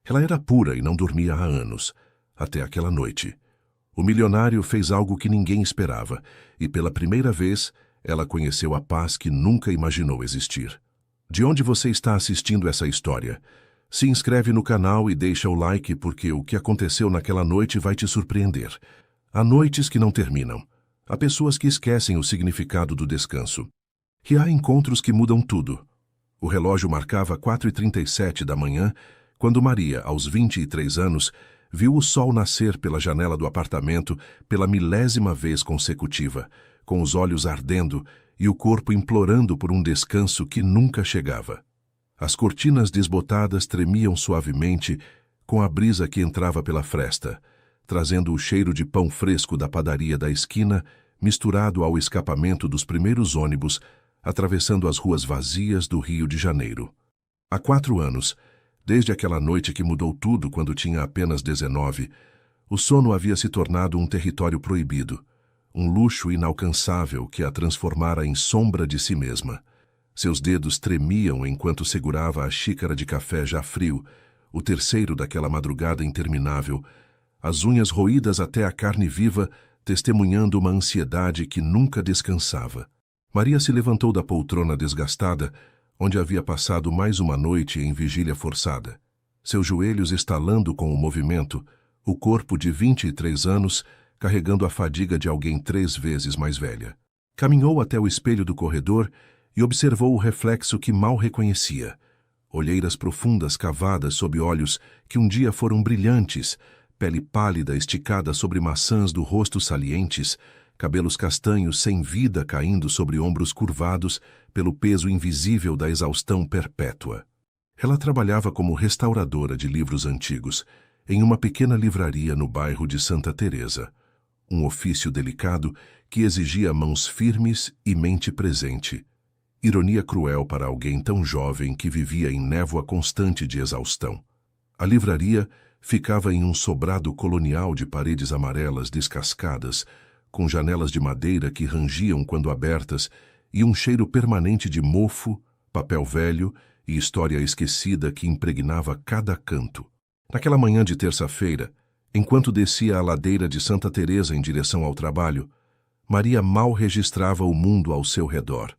Ela era pura e não dormia há anos, até aquela noite. O milionário fez algo que ninguém esperava, e pela primeira vez, ela conheceu a paz que nunca imaginou existir. De onde você está assistindo essa história? Se inscreve no canal e deixa o like porque o que aconteceu naquela noite vai te surpreender. Há noites que não terminam. Há pessoas que esquecem o significado do descanso. E há encontros que mudam tudo. O relógio marcava 4h37 da manhã, quando Maria, aos 23 anos, viu o sol nascer pela janela do apartamento pela 1000ª vez consecutiva, com os olhos ardendo e o corpo implorando por um descanso que nunca chegava. As cortinas desbotadas tremiam suavemente com a brisa que entrava pela fresta, trazendo o cheiro de pão fresco da padaria da esquina, misturado ao escapamento dos primeiros ônibus, atravessando as ruas vazias do Rio de Janeiro. Há 4 anos, desde aquela noite que mudou tudo quando tinha apenas 19, o sono havia se tornado um território proibido, um luxo inalcançável que a transformara em sombra de si mesma. Seus dedos tremiam enquanto segurava a xícara de café já frio, o terceiro daquela madrugada interminável, as unhas roídas até a carne viva, testemunhando uma ansiedade que nunca descansava. Maria se levantou da poltrona desgastada, onde havia passado mais uma noite em vigília forçada. Seus joelhos estalando com o movimento, o corpo de 23 anos carregando a fadiga de alguém 3 vezes mais velha. Caminhou até o espelho do corredor e observou o reflexo que mal reconhecia. Olheiras profundas cavadas sob olhos que um dia foram brilhantes, pele pálida esticada sobre maçãs do rosto salientes, cabelos castanhos sem vida caindo sobre ombros curvados pelo peso invisível da exaustão perpétua. Ela trabalhava como restauradora de livros antigos, em uma pequena livraria no bairro de Santa Teresa. Um ofício delicado que exigia mãos firmes e mente presente. Ironia cruel para alguém tão jovem que vivia em névoa constante de exaustão. A livraria ficava em um sobrado colonial de paredes amarelas descascadas, com janelas de madeira que rangiam quando abertas e um cheiro permanente de mofo, papel velho e história esquecida que impregnava cada canto. Naquela manhã de terça-feira, enquanto descia a ladeira de Santa Teresa em direção ao trabalho, Maria mal registrava o mundo ao seu redor.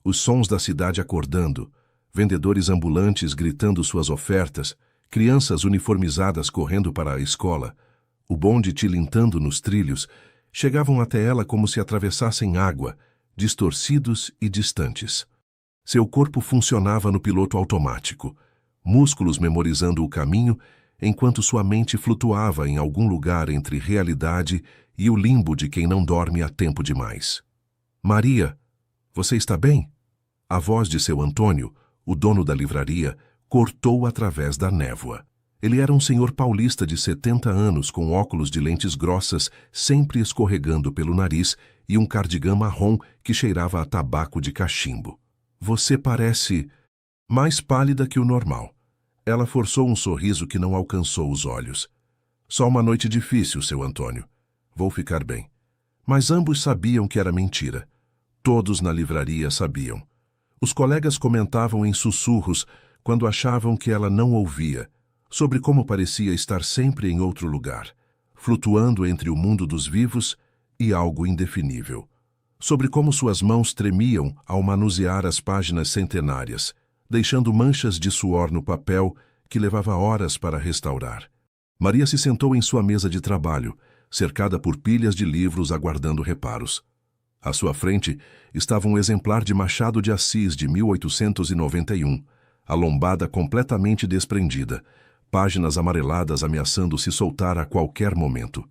Os sons da cidade acordando, vendedores ambulantes gritando suas ofertas, crianças uniformizadas correndo para a escola, o bonde tilintando nos trilhos, chegavam até ela como se atravessassem água, distorcidos e distantes. Seu corpo funcionava no piloto automático, músculos memorizando o caminho, enquanto sua mente flutuava em algum lugar entre realidade e o limbo de quem não dorme há tempo demais. Maria, você está bem? A voz de seu Antônio, o dono da livraria, cortou através da névoa. Ele era um senhor paulista de 70 anos com óculos de lentes grossas sempre escorregando pelo nariz e um cardigã marrom que cheirava a tabaco de cachimbo. Você parece mais pálida que o normal. Ela forçou um sorriso que não alcançou os olhos. Só uma noite difícil, seu Antônio. Vou ficar bem. Mas ambos sabiam que era mentira. Todos na livraria sabiam. Os colegas comentavam em sussurros quando achavam que ela não ouvia, sobre como parecia estar sempre em outro lugar, flutuando entre o mundo dos vivos e algo indefinível. Sobre como suas mãos tremiam ao manusear as páginas centenárias, deixando manchas de suor no papel que levava horas para restaurar. Maria se sentou em sua mesa de trabalho, cercada por pilhas de livros aguardando reparos. À sua frente estava um exemplar de Machado de Assis de 1891, a lombada completamente desprendida, páginas amareladas ameaçando se soltar a qualquer momento.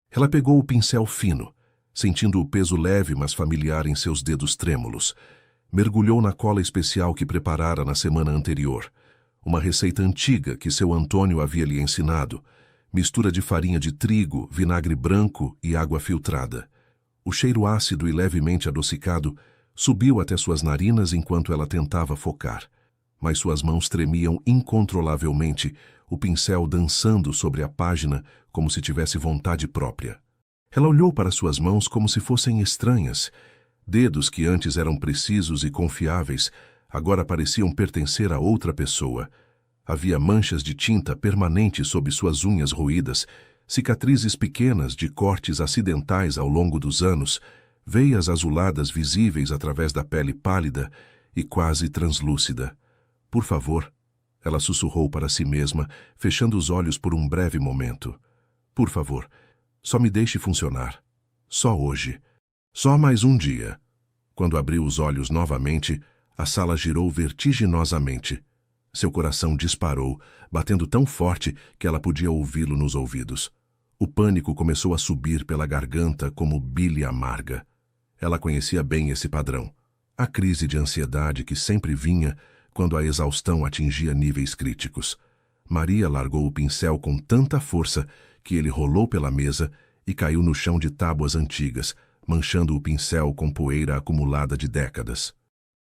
Ela pegou o pincel fino, sentindo o peso leve mas familiar em seus dedos trêmulos. Mergulhou na cola especial que preparara na semana anterior, uma receita antiga que seu Antônio havia lhe ensinado, mistura de farinha de trigo, vinagre branco e água filtrada. O cheiro ácido e levemente adocicado subiu até suas narinas enquanto ela tentava focar, mas suas mãos tremiam incontrolavelmente, o pincel dançando sobre a página como se tivesse vontade própria. Ela olhou para suas mãos como se fossem estranhas. Dedos que antes eram precisos e confiáveis, agora pareciam pertencer a outra pessoa. Havia manchas de tinta permanentes sob suas unhas roídas, cicatrizes pequenas de cortes acidentais ao longo dos anos, veias azuladas visíveis através da pele pálida e quase translúcida. Por favor, ela sussurrou para si mesma, fechando os olhos por um breve momento. Por favor, só me deixe funcionar. Só hoje. Só mais um dia. Quando abriu os olhos novamente, a sala girou vertiginosamente. Seu coração disparou, batendo tão forte que ela podia ouvi-lo nos ouvidos. O pânico começou a subir pela garganta como bile amarga. Ela conhecia bem esse padrão. A crise de ansiedade que sempre vinha quando a exaustão atingia níveis críticos. Maria largou o pincel com tanta força que ele rolou pela mesa e caiu no chão de tábuas antigas, manchando o pincel com poeira acumulada de décadas.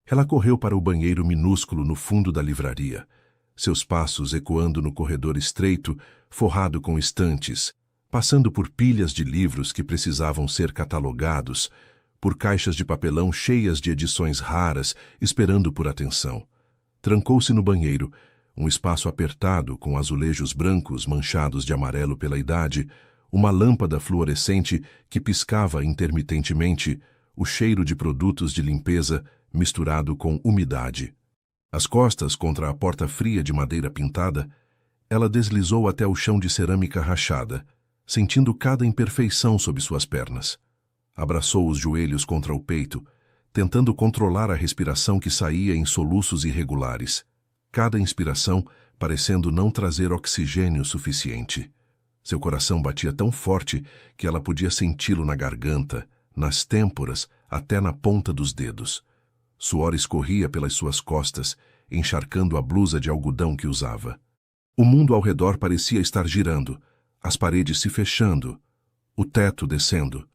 Ela correu para o banheiro minúsculo no fundo da livraria, seus passos ecoando no corredor estreito, forrado com estantes, passando por pilhas de livros que precisavam ser catalogados, por caixas de papelão cheias de edições raras, esperando por atenção. Trancou-se no banheiro, um espaço apertado com azulejos brancos manchados de amarelo pela idade, uma lâmpada fluorescente que piscava intermitentemente, o cheiro de produtos de limpeza misturado com umidade. As costas contra a porta fria de madeira pintada, ela deslizou até o chão de cerâmica rachada, sentindo cada imperfeição sob suas pernas. Abraçou os joelhos contra o peito, tentando controlar a respiração que saía em soluços irregulares, cada inspiração parecendo não trazer oxigênio suficiente. Seu coração batia tão forte que ela podia senti-lo na garganta, nas têmporas, até na ponta dos dedos. Suor escorria pelas suas costas, encharcando a blusa de algodão que usava. O mundo ao redor parecia estar girando, as paredes se fechando, o teto descendo.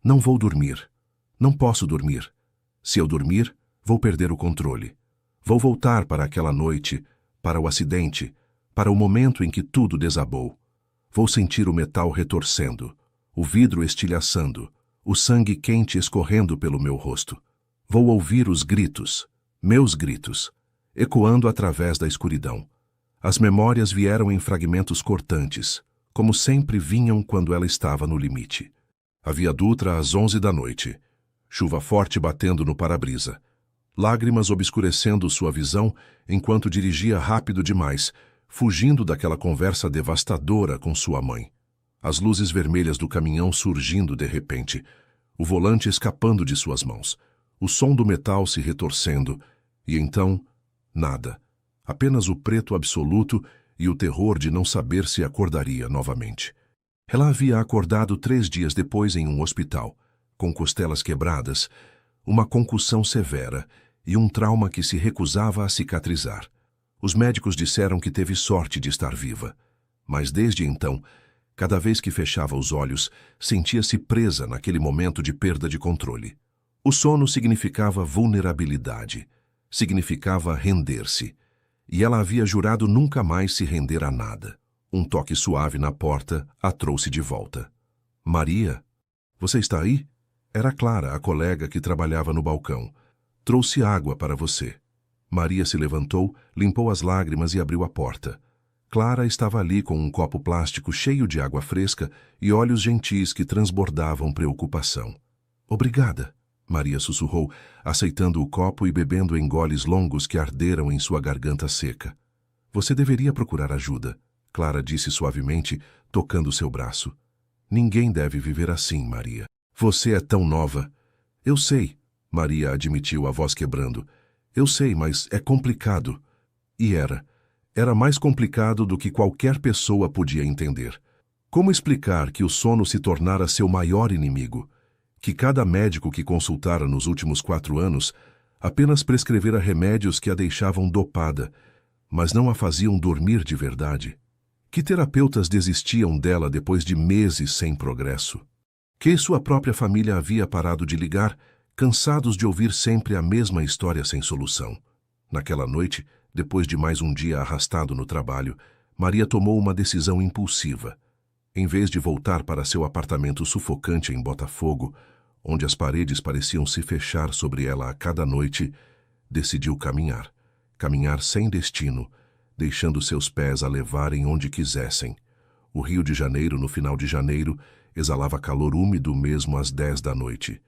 Não vou dormir. Não posso dormir. Se eu dormir, vou perder o controle. Vou voltar para aquela noite, para o acidente, para o momento em que tudo desabou. Vou sentir o metal retorcendo, o vidro estilhaçando, o sangue quente escorrendo pelo meu rosto. Vou ouvir os gritos, meus gritos, ecoando através da escuridão. As memórias vieram em fragmentos cortantes, como sempre vinham quando ela estava no limite. A Via Dutra às 11 da noite. Chuva forte batendo no para-brisa. Lágrimas obscurecendo sua visão enquanto dirigia rápido demais, fugindo daquela conversa devastadora com sua mãe. As luzes vermelhas do caminhão surgindo de repente, o volante escapando de suas mãos, o som do metal se retorcendo, e então, nada. Apenas o preto absoluto e o terror de não saber se acordaria novamente. Ela havia acordado 3 dias depois em um hospital, com costelas quebradas, uma concussão severa e um trauma que se recusava a cicatrizar. Os médicos disseram que teve sorte de estar viva, mas desde então, cada vez que fechava os olhos, sentia-se presa naquele momento de perda de controle. O sono significava vulnerabilidade, significava render-se, e ela havia jurado nunca mais se render a nada. Um toque suave na porta a trouxe de volta. Maria, você está aí? Era Clara, a colega que trabalhava no balcão. Trouxe água para você. Maria se levantou, limpou as lágrimas e abriu a porta. Clara estava ali com um copo plástico cheio de água fresca e olhos gentis que transbordavam preocupação. Obrigada, Maria sussurrou, aceitando o copo e bebendo em goles longos que arderam em sua garganta seca. Você deveria procurar ajuda, Clara disse suavemente, tocando seu braço. Ninguém deve viver assim, Maria. Você é tão nova. Eu sei, Maria admitiu, a voz quebrando. Eu sei, mas é complicado. E era. Era mais complicado do que qualquer pessoa podia entender. Como explicar que o sono se tornara seu maior inimigo? Que cada médico que consultara nos últimos 4 anos apenas prescrevera remédios que a deixavam dopada, mas não a faziam dormir de verdade? Que terapeutas desistiam dela depois de meses sem progresso? Que sua própria família havia parado de ligar, cansados de ouvir sempre a mesma história sem solução. Naquela noite, depois de mais um dia arrastado no trabalho, Maria tomou uma decisão impulsiva. Em vez de voltar para seu apartamento sufocante em Botafogo, onde as paredes pareciam se fechar sobre ela a cada noite, decidiu caminhar. Caminhar sem destino, deixando seus pés a levarem onde quisessem. O Rio de Janeiro, no final de janeiro, exalava calor úmido mesmo às 10 da noite.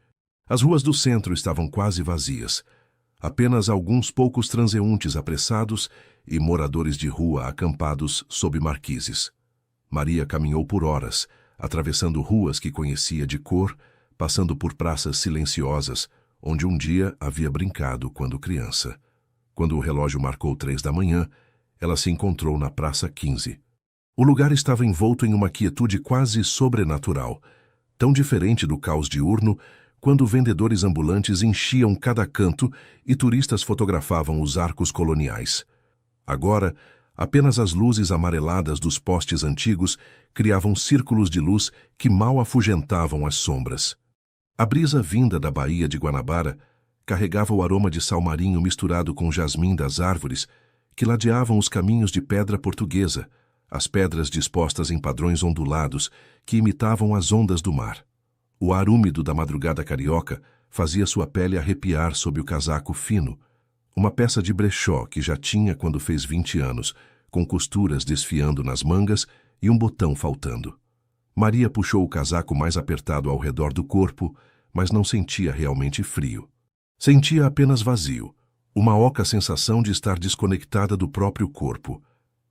As ruas do centro estavam quase vazias. Apenas alguns poucos transeuntes apressados e moradores de rua acampados sob marquises. Maria caminhou por horas, atravessando ruas que conhecia de cor, passando por praças silenciosas, onde um dia havia brincado quando criança. Quando o relógio marcou 3 da manhã, ela se encontrou na Praça 15. O lugar estava envolto em uma quietude quase sobrenatural, tão diferente do caos diurno, quando vendedores ambulantes enchiam cada canto e turistas fotografavam os arcos coloniais. Agora, apenas as luzes amareladas dos postes antigos criavam círculos de luz que mal afugentavam as sombras. A brisa vinda da Baía de Guanabara carregava o aroma de sal-marinho misturado com jasmim das árvores que ladeavam os caminhos de pedra portuguesa, as pedras dispostas em padrões ondulados que imitavam as ondas do mar. O ar úmido da madrugada carioca fazia sua pele arrepiar sob o casaco fino, uma peça de brechó que já tinha quando fez 20 anos, com costuras desfiando nas mangas e um botão faltando. Maria puxou o casaco mais apertado ao redor do corpo, mas não sentia realmente frio. Sentia apenas vazio, uma oca sensação de estar desconectada do próprio corpo.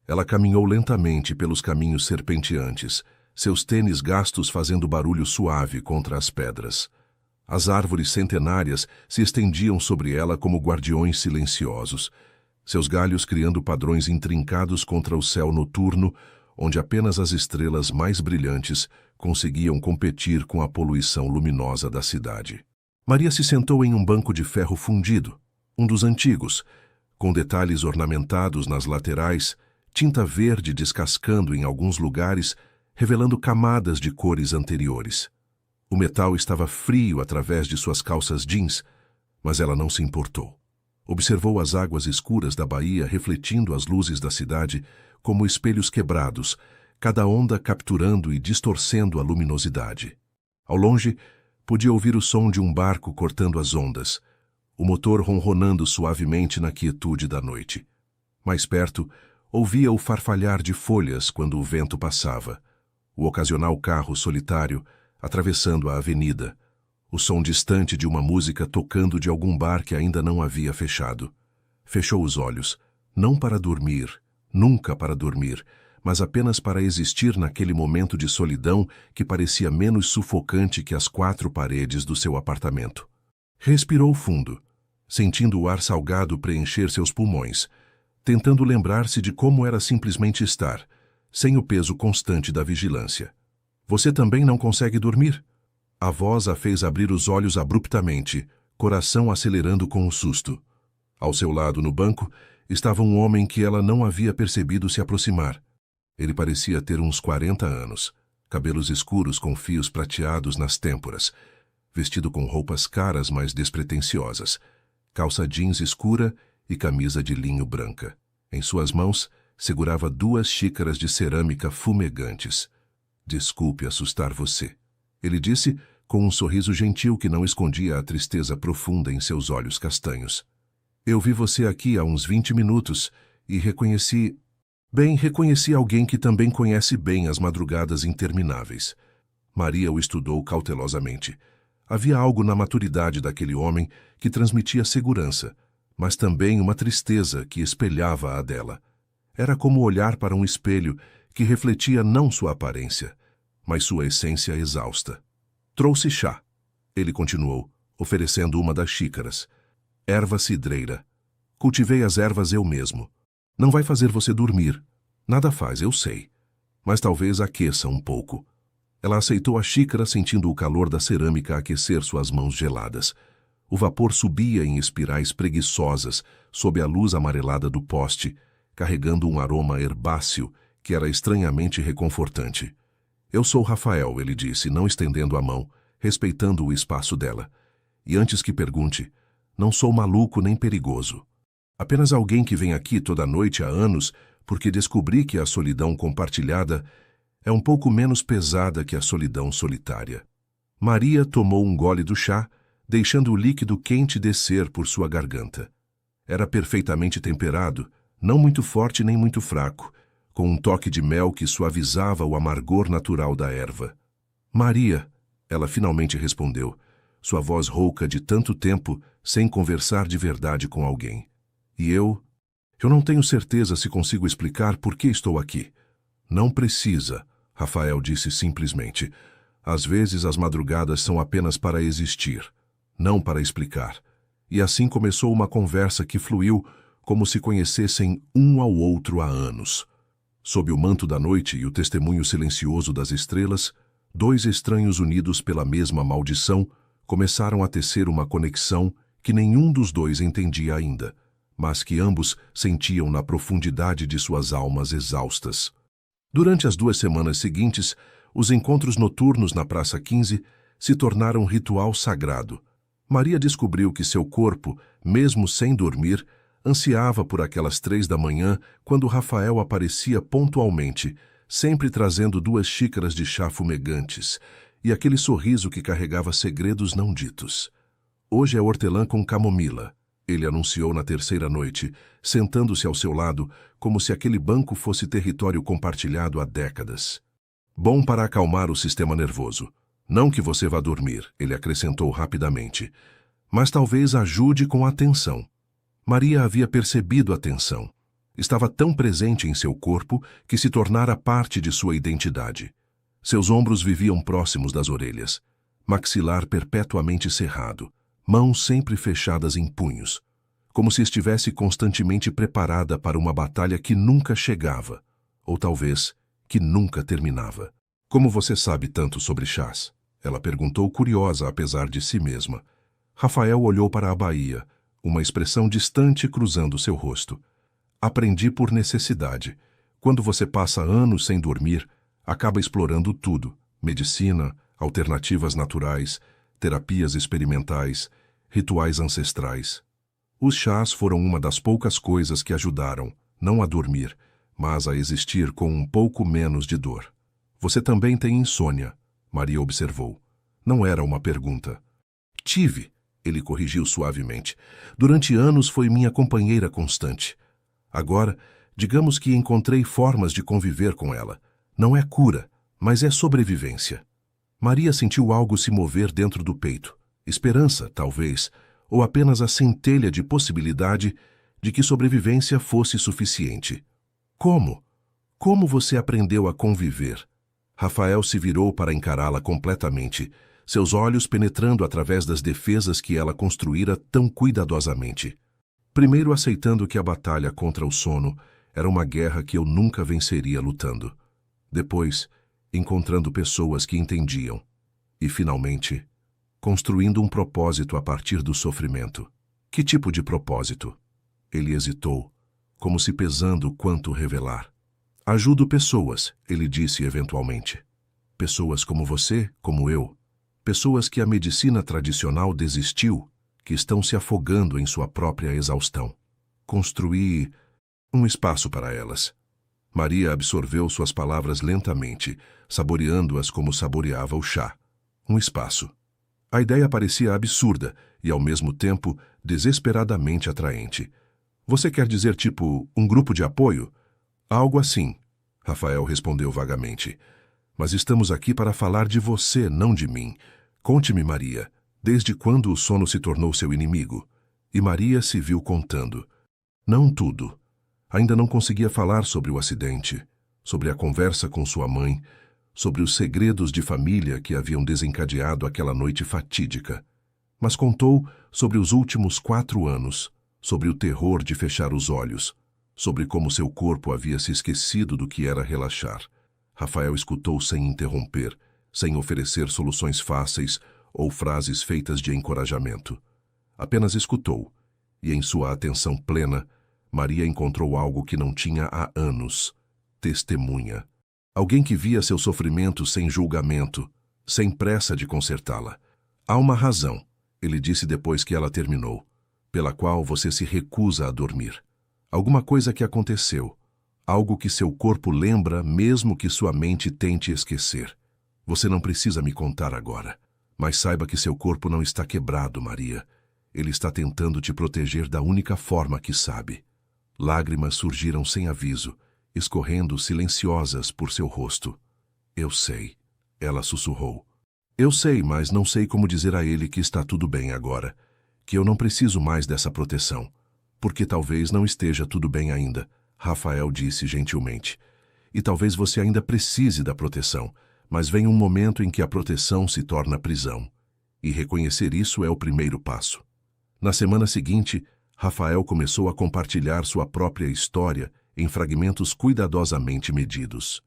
Ela caminhou lentamente pelos caminhos serpenteantes, seus tênis gastos fazendo barulho suave contra as pedras. As árvores centenárias se estendiam sobre ela como guardiões silenciosos, seus galhos criando padrões intrincados contra o céu noturno, onde apenas as estrelas mais brilhantes conseguiam competir com a poluição luminosa da cidade. Maria se sentou em um banco de ferro fundido, um dos antigos, com detalhes ornamentados nas laterais, tinta verde descascando em alguns lugares, revelando camadas de cores anteriores. O metal estava frio através de suas calças jeans, mas ela não se importou. Observou as águas escuras da baía refletindo as luzes da cidade como espelhos quebrados, cada onda capturando e distorcendo a luminosidade. Ao longe, podia ouvir o som de um barco cortando as ondas, o motor ronronando suavemente na quietude da noite. Mais perto, ouvia o farfalhar de folhas quando o vento passava, o ocasional carro solitário atravessando a avenida, o som distante de uma música tocando de algum bar que ainda não havia fechado. Fechou os olhos, não para dormir, nunca para dormir, mas apenas para existir naquele momento de solidão que parecia menos sufocante que as 4 paredes do seu apartamento. Respirou fundo, sentindo o ar salgado preencher seus pulmões, tentando lembrar-se de como era simplesmente estar, sem o peso constante da vigilância. Você também não consegue dormir? A voz a fez abrir os olhos abruptamente, coração acelerando com o susto. Ao seu lado, no banco, estava um homem que ela não havia percebido se aproximar. Ele parecia ter uns 40 anos, cabelos escuros com fios prateados nas têmporas, vestido com roupas caras mas despretensiosas, calça jeans escura e camisa de linho branca. Em suas mãos, segurava 2 xícaras de cerâmica fumegantes. Desculpe assustar você, ele disse com um sorriso gentil que não escondia a tristeza profunda em seus olhos castanhos. Eu vi você aqui há uns 20 minutos e reconheci alguém que também conhece bem as madrugadas intermináveis. Maria o estudou cautelosamente. Havia algo na maturidade daquele homem que transmitia segurança, mas também uma tristeza que espelhava a dela. Era como olhar para um espelho que refletia não sua aparência, mas sua essência exausta. Trouxe chá, ele continuou, oferecendo uma das xícaras. Erva cidreira. Cultivei as ervas eu mesmo. Não vai fazer você dormir. Nada faz, eu sei. Mas talvez aqueça um pouco. Ela aceitou a xícara sentindo o calor da cerâmica aquecer suas mãos geladas. O vapor subia em espirais preguiçosas sob a luz amarelada do poste, carregando um aroma herbáceo que era estranhamente reconfortante. Eu sou Rafael, ele disse, não estendendo a mão, respeitando o espaço dela. E antes que pergunte, não sou maluco nem perigoso. Apenas alguém que vem aqui toda noite há anos porque descobri que a solidão compartilhada é um pouco menos pesada que a solidão solitária. Maria tomou um gole do chá, deixando o líquido quente descer por sua garganta. Era perfeitamente temperado, não muito forte nem muito fraco, com um toque de mel que suavizava o amargor natural da erva. Maria, ela finalmente respondeu, sua voz rouca de tanto tempo sem conversar de verdade com alguém. E eu não tenho certeza se consigo explicar por que estou aqui. Não precisa, Rafael disse simplesmente. Às vezes as madrugadas são apenas para existir, não para explicar. E assim começou uma conversa que fluiu como se conhecessem um ao outro há anos. Sob o manto da noite e o testemunho silencioso das estrelas, dois estranhos unidos pela mesma maldição começaram a tecer uma conexão que nenhum dos dois entendia ainda, mas que ambos sentiam na profundidade de suas almas exaustas. Durante as 2 semanas seguintes, os encontros noturnos na Praça 15 se tornaram um ritual sagrado. Maria descobriu que seu corpo, mesmo sem dormir, ansiava por aquelas 3 da manhã, quando Rafael aparecia pontualmente, sempre trazendo 2 xícaras de chá fumegantes, e aquele sorriso que carregava segredos não ditos. Hoje é hortelã com camomila, ele anunciou na 3ª noite, sentando-se ao seu lado, como se aquele banco fosse território compartilhado há décadas. Bom para acalmar o sistema nervoso. Não que você vá dormir, ele acrescentou rapidamente, mas talvez ajude com a tensão. Maria havia percebido a tensão. Estava tão presente em seu corpo que se tornara parte de sua identidade. Seus ombros viviam próximos das orelhas, maxilar perpetuamente cerrado, mãos sempre fechadas em punhos, como se estivesse constantemente preparada para uma batalha que nunca chegava, ou talvez que nunca terminava. Como você sabe tanto sobre chás? Ela perguntou curiosa apesar de si mesma. Rafael olhou para a baía, uma expressão distante cruzando seu rosto. Aprendi por necessidade. Quando você passa anos sem dormir, acaba explorando tudo: medicina, alternativas naturais, terapias experimentais, rituais ancestrais. Os chás foram uma das poucas coisas que ajudaram, não a dormir, mas a existir com um pouco menos de dor. Você também tem insônia, Maria observou. Não era uma pergunta. Tive, ele corrigiu suavemente. Durante anos foi minha companheira constante. Agora, digamos que encontrei formas de conviver com ela. Não é cura, mas é sobrevivência. Maria sentiu algo se mover dentro do peito. Esperança, talvez, ou apenas a centelha de possibilidade de que sobrevivência fosse suficiente. Como? Como você aprendeu a conviver? Rafael se virou para encará-la completamente, seus olhos penetrando através das defesas que ela construíra tão cuidadosamente. Primeiro aceitando que a batalha contra o sono era uma guerra que eu nunca venceria lutando. Depois, encontrando pessoas que entendiam. E, finalmente, construindo um propósito a partir do sofrimento. Que tipo de propósito? Ele hesitou, como se pesando quanto revelar. Ajudo pessoas, ele disse eventualmente. Pessoas como você, como eu. Pessoas que a medicina tradicional desistiu, que estão se afogando em sua própria exaustão. Construí um espaço para elas. Maria absorveu suas palavras lentamente, saboreando-as como saboreava o chá. Um espaço. A ideia parecia absurda e, ao mesmo tempo, desesperadamente atraente. Você quer dizer, tipo, um grupo de apoio? Algo assim, Rafael respondeu vagamente. Mas estamos aqui para falar de você, não de mim. Conte-me, Maria, desde quando o sono se tornou seu inimigo? E Maria se viu contando. Não tudo. Ainda não conseguia falar sobre o acidente, sobre a conversa com sua mãe, sobre os segredos de família que haviam desencadeado aquela noite fatídica. Mas contou sobre os últimos 4 anos, sobre o terror de fechar os olhos, sobre como seu corpo havia se esquecido do que era relaxar. Rafael escutou sem interromper, sem oferecer soluções fáceis ou frases feitas de encorajamento. Apenas escutou, e em sua atenção plena, Maria encontrou algo que não tinha há anos: testemunha. Alguém que via seu sofrimento sem julgamento, sem pressa de consertá-la. Há uma razão, ele disse depois que ela terminou, pela qual você se recusa a dormir. Alguma coisa que aconteceu, algo que seu corpo lembra mesmo que sua mente tente esquecer. Você não precisa me contar agora, mas saiba que seu corpo não está quebrado, Maria. Ele está tentando te proteger da única forma que sabe. Lágrimas surgiram sem aviso, escorrendo silenciosas por seu rosto. Eu sei, ela sussurrou. Eu sei, mas não sei como dizer a ele que está tudo bem agora, que eu não preciso mais dessa proteção. Porque talvez não esteja tudo bem ainda, Rafael disse gentilmente. E talvez você ainda precise da proteção, mas vem um momento em que a proteção se torna prisão. E reconhecer isso é o primeiro passo. Na semana seguinte, Rafael começou a compartilhar sua própria história em fragmentos cuidadosamente medidos.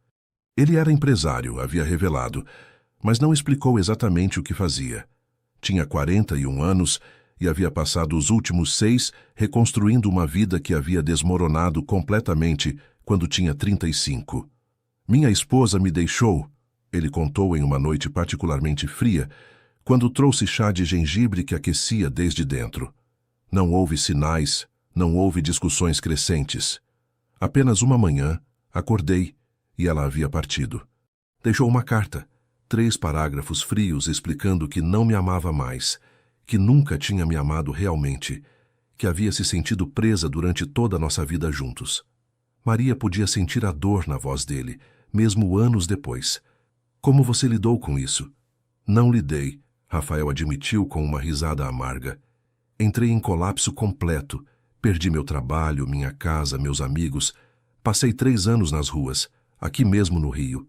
Ele era empresário, havia revelado, mas não explicou exatamente o que fazia. Tinha 41 anos e havia passado os últimos 6 reconstruindo uma vida que havia desmoronado completamente quando tinha 35. Minha esposa me deixou, ele contou em uma noite particularmente fria, quando trouxe chá de gengibre que aquecia desde dentro. Não houve sinais, não houve discussões crescentes. Apenas uma manhã, acordei e ela havia partido. Deixou uma carta, 3 parágrafos frios explicando que não me amava mais, que nunca tinha me amado realmente, que havia se sentido presa durante toda a nossa vida juntos. Maria podia sentir a dor na voz dele, mesmo anos depois. Como você lidou com isso? Não lidei, Rafael admitiu com uma risada amarga. Entrei em colapso completo, perdi meu trabalho, minha casa, meus amigos. Passei 3 anos nas ruas, aqui mesmo no Rio.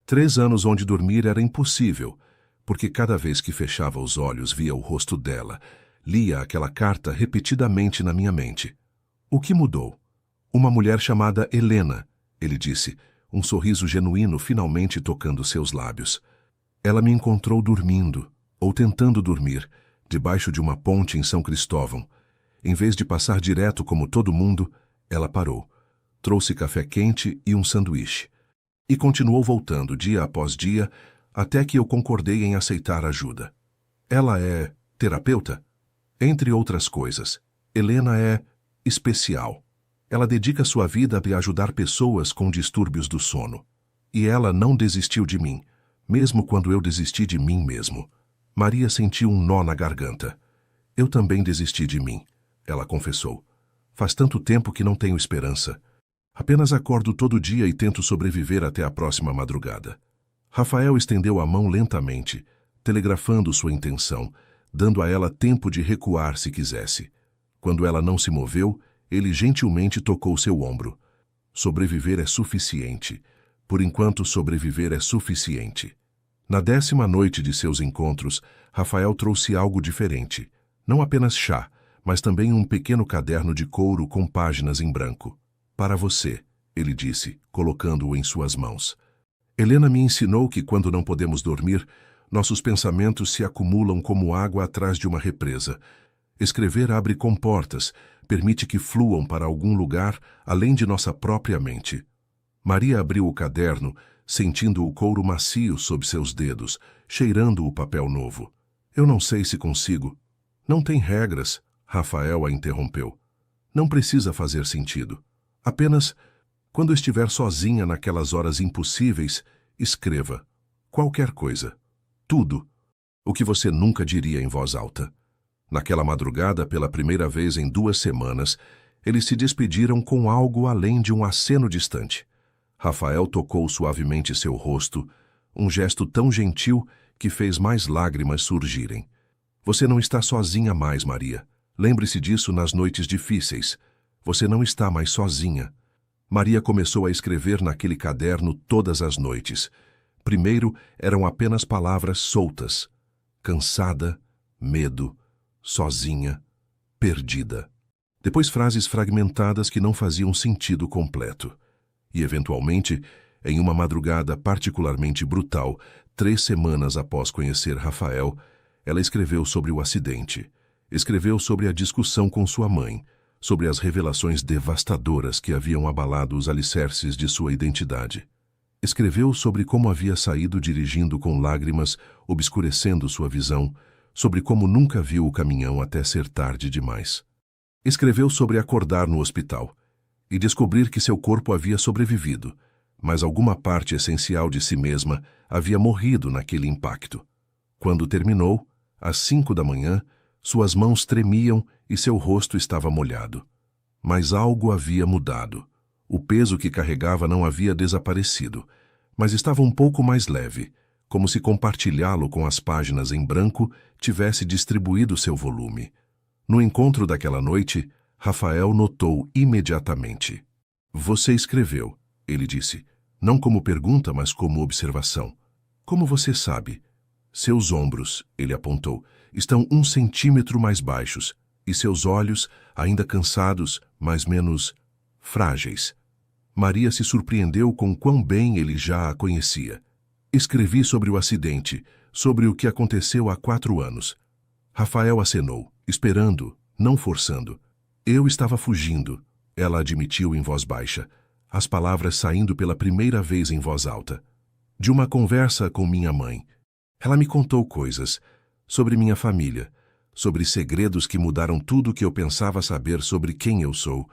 3 anos onde dormir era impossível, porque cada vez que fechava os olhos via o rosto dela, lia aquela carta repetidamente na minha mente. O que mudou? Uma mulher chamada Helena, ele disse, um sorriso genuíno finalmente tocando seus lábios. Ela me encontrou dormindo, ou tentando dormir, debaixo de uma ponte em São Cristóvão. Em vez de passar direto como todo mundo, ela parou. Trouxe café quente e um sanduíche. E continuou voltando dia após dia, até que eu concordei em aceitar ajuda. Ela é terapeuta? Entre outras coisas, Helena é especial. Ela dedica sua vida a ajudar pessoas com distúrbios do sono. E ela não desistiu de mim, mesmo quando eu desisti de mim mesmo. Maria sentiu um nó na garganta. Eu também desisti de mim, ela confessou. Faz tanto tempo que não tenho esperança. Apenas acordo todo dia e tento sobreviver até a próxima madrugada. Rafael estendeu a mão lentamente, telegrafando sua intenção, dando a ela tempo de recuar se quisesse. Quando ela não se moveu, ele gentilmente tocou seu ombro. Sobreviver é suficiente. Por enquanto, sobreviver é suficiente. Na 10ª noite de seus encontros, Rafael trouxe algo diferente. Não apenas chá, mas também um pequeno caderno de couro com páginas em branco. Para você, ele disse, colocando-o em suas mãos. Helena me ensinou que quando não podemos dormir, nossos pensamentos se acumulam como água atrás de uma represa. Escrever abre comportas, permite que fluam para algum lugar além de nossa própria mente. Maria abriu o caderno, sentindo o couro macio sob seus dedos, cheirando o papel novo. Eu não sei se consigo. Não tem regras, Rafael a interrompeu. Não precisa fazer sentido. Apenas, quando estiver sozinha naquelas horas impossíveis, escreva. Qualquer coisa. Tudo. O que você nunca diria em voz alta. Naquela madrugada, pela primeira vez em 2 semanas, eles se despediram com algo além de um aceno distante. Rafael tocou suavemente seu rosto, um gesto tão gentil que fez mais lágrimas surgirem. Você não está sozinha mais, Maria. Lembre-se disso nas noites difíceis. Você não está mais sozinha. Maria começou a escrever naquele caderno todas as noites. Primeiro eram apenas palavras soltas. Cansada, medo, sozinha, perdida. Depois frases fragmentadas que não faziam sentido completo. E, eventualmente, em uma madrugada particularmente brutal, 3 semanas após conhecer Rafael, ela escreveu sobre o acidente. Escreveu sobre a discussão com sua mãe, sobre as revelações devastadoras que haviam abalado os alicerces de sua identidade. Escreveu sobre como havia saído dirigindo com lágrimas, obscurecendo sua visão, sobre como nunca viu o caminhão até ser tarde demais. Escreveu sobre acordar no hospital e descobrir que seu corpo havia sobrevivido, mas alguma parte essencial de si mesma havia morrido naquele impacto. Quando terminou, às 5 da manhã, suas mãos tremiam e seu rosto estava molhado. Mas algo havia mudado. O peso que carregava não havia desaparecido, mas estava um pouco mais leve, como se compartilhá-lo com as páginas em branco tivesse distribuído seu volume. No encontro daquela noite, Rafael notou imediatamente. Você escreveu, ele disse, não como pergunta, mas como observação. Como você sabe? Seus ombros, ele apontou, estão 1 centímetro mais baixos, e seus olhos, ainda cansados, mas menos frágeis. Maria se surpreendeu com quão bem ele já a conhecia. Escrevi sobre o acidente, sobre o que aconteceu há 4 anos. Rafael acenou, esperando, não forçando. Eu estava fugindo, ela admitiu em voz baixa, as palavras saindo pela primeira vez em voz alta. De uma conversa com minha mãe. Ela me contou coisas sobre minha família, sobre segredos que mudaram tudo o que eu pensava saber sobre quem eu sou,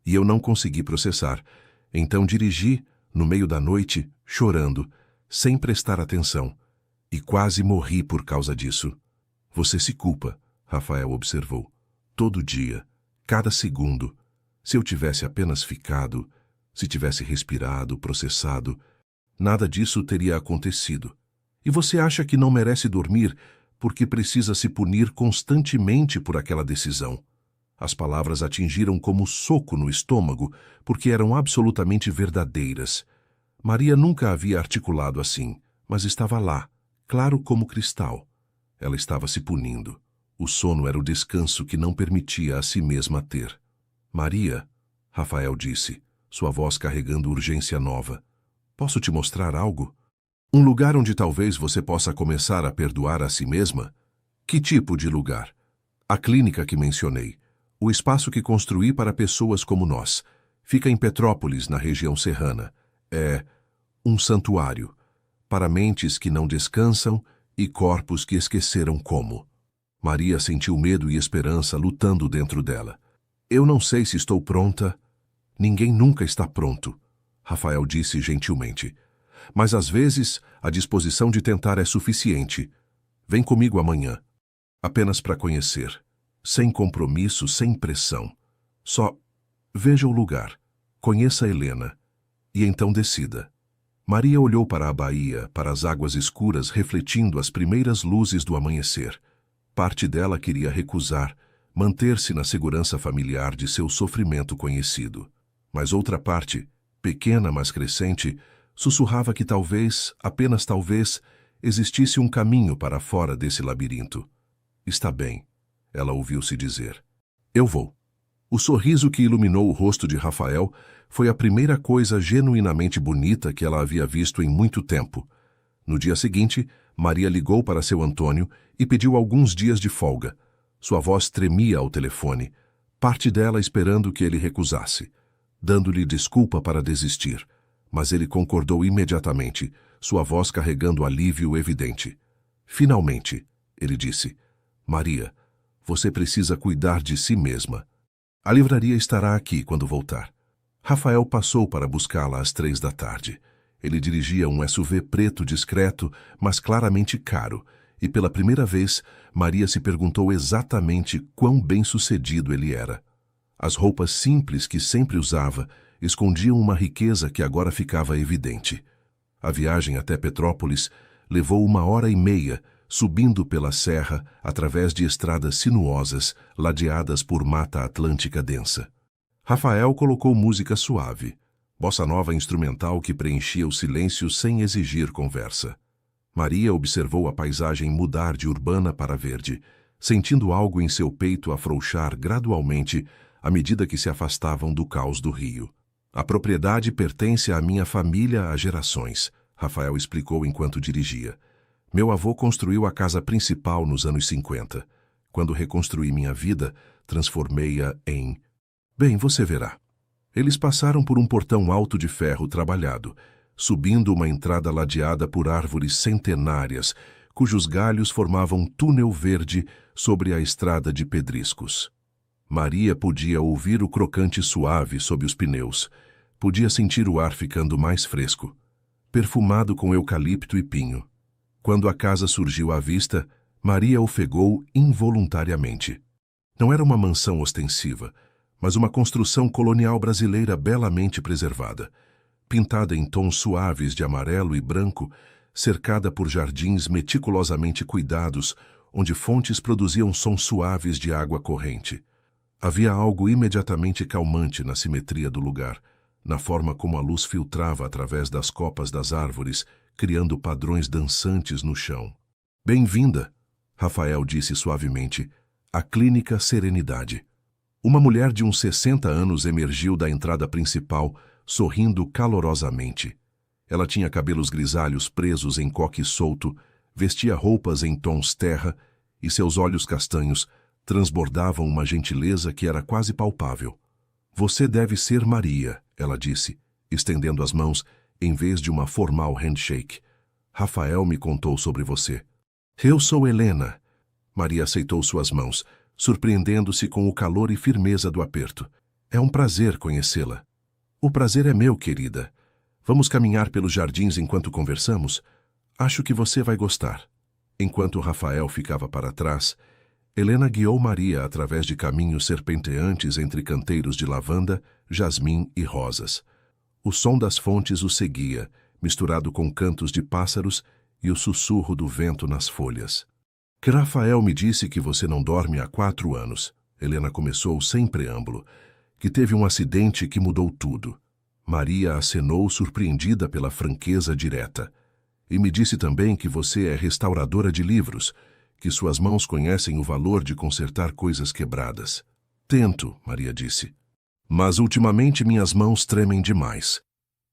e eu não consegui processar. Então dirigi, no meio da noite, chorando, sem prestar atenção, e quase morri por causa disso. Você se culpa, Rafael observou. Todo dia, cada segundo. Se eu tivesse apenas ficado, se tivesse respirado, processado, nada disso teria acontecido. E você acha que não merece dormir porque precisa se punir constantemente por aquela decisão. As palavras atingiram como soco no estômago, porque eram absolutamente verdadeiras. Maria nunca havia articulado assim, mas estava lá, claro como cristal. Ela estava se punindo. O sono era o descanso que não permitia a si mesma ter. Maria, Rafael disse, sua voz carregando urgência nova. Posso te mostrar algo? Um lugar onde talvez você possa começar a perdoar a si mesma? Que tipo de lugar? A clínica que mencionei. O espaço que construí para pessoas como nós. Fica em Petrópolis, na região serrana. É um santuário. Para mentes que não descansam e corpos que esqueceram como. Maria sentiu medo e esperança lutando dentro dela. Eu não sei se estou pronta. Ninguém nunca está pronto, Rafael disse gentilmente. Mas às vezes a disposição de tentar é suficiente. Vem comigo amanhã. Apenas para conhecer. Sem compromisso, sem pressão. Só veja o lugar. Conheça Helena. E então decida. Maria olhou para a baía, para as águas escuras refletindo as primeiras luzes do amanhecer. Parte dela queria recusar, manter-se na segurança familiar de seu sofrimento conhecido. Mas outra parte, pequena mas crescente, sussurrava que talvez, apenas talvez, existisse um caminho para fora desse labirinto. Está bem, ela ouviu-se dizer. Eu vou. O sorriso que iluminou o rosto de Rafael foi a primeira coisa genuinamente bonita que ela havia visto em muito tempo. No dia seguinte, Maria ligou para seu Antônio e pediu alguns dias de folga. Sua voz tremia ao telefone, parte dela esperando que ele recusasse, dando-lhe desculpa para desistir. Mas ele concordou imediatamente, sua voz carregando alívio evidente. Finalmente, ele disse, Maria, você precisa cuidar de si mesma. A livraria estará aqui quando voltar. Rafael passou para buscá-la às 3 da tarde. Ele dirigia um SUV preto discreto, mas claramente caro, e pela primeira vez, Maria se perguntou exatamente quão bem-sucedido ele era. As roupas simples que sempre usava escondiam uma riqueza que agora ficava evidente. A viagem até Petrópolis levou 1h30, subindo pela serra através de estradas sinuosas, ladeadas por mata atlântica densa. Rafael colocou música suave, bossa nova instrumental que preenchia o silêncio sem exigir conversa. Maria observou a paisagem mudar de urbana para verde, sentindo algo em seu peito afrouxar gradualmente à medida que se afastavam do caos do rio. A propriedade pertence à minha família há gerações, Rafael explicou enquanto dirigia. Meu avô construiu a casa principal nos anos 50. Quando reconstruí minha vida, transformei-a em... Bem, você verá. Eles passaram por um portão alto de ferro trabalhado, subindo uma entrada ladeada por árvores centenárias, cujos galhos formavam um túnel verde sobre a estrada de pedriscos. Maria podia ouvir o crocante suave sob os pneus, podia sentir o ar ficando mais fresco, perfumado com eucalipto e pinho. Quando a casa surgiu à vista, Maria ofegou involuntariamente. Não era uma mansão ostensiva, mas uma construção colonial brasileira belamente preservada, pintada em tons suaves de amarelo e branco, cercada por jardins meticulosamente cuidados, onde fontes produziam sons suaves de água corrente. Havia algo imediatamente calmante na simetria do lugar, na forma como a luz filtrava através das copas das árvores, criando padrões dançantes no chão. Bem-vinda, Rafael disse suavemente, à Clínica Serenidade. Uma mulher de uns 60 anos emergiu da entrada principal, sorrindo calorosamente. Ela tinha cabelos grisalhos presos em coque solto, vestia roupas em tons terra e seus olhos castanhos transbordavam uma gentileza que era quase palpável. Você deve ser Maria, ela disse, estendendo as mãos em vez de uma formal handshake. Rafael me contou sobre você. Eu sou Helena. Maria aceitou suas mãos, surpreendendo-se com o calor e firmeza do aperto. É um prazer conhecê-la. O prazer é meu, querida. Vamos caminhar pelos jardins enquanto conversamos? Acho que você vai gostar. Enquanto Rafael ficava para trás, Helena guiou Maria através de caminhos serpenteantes entre canteiros de lavanda, jasmim e rosas. O som das fontes o seguia, misturado com cantos de pássaros e o sussurro do vento nas folhas. Que Rafael me disse que você não dorme há 4 anos. Helena começou sem preâmbulo. Que teve um acidente que mudou tudo. Maria acenou surpreendida pela franqueza direta. E me disse também que você é restauradora de livros, que suas mãos conhecem o valor de consertar coisas quebradas. Tento, Maria disse. Mas ultimamente minhas mãos tremem demais.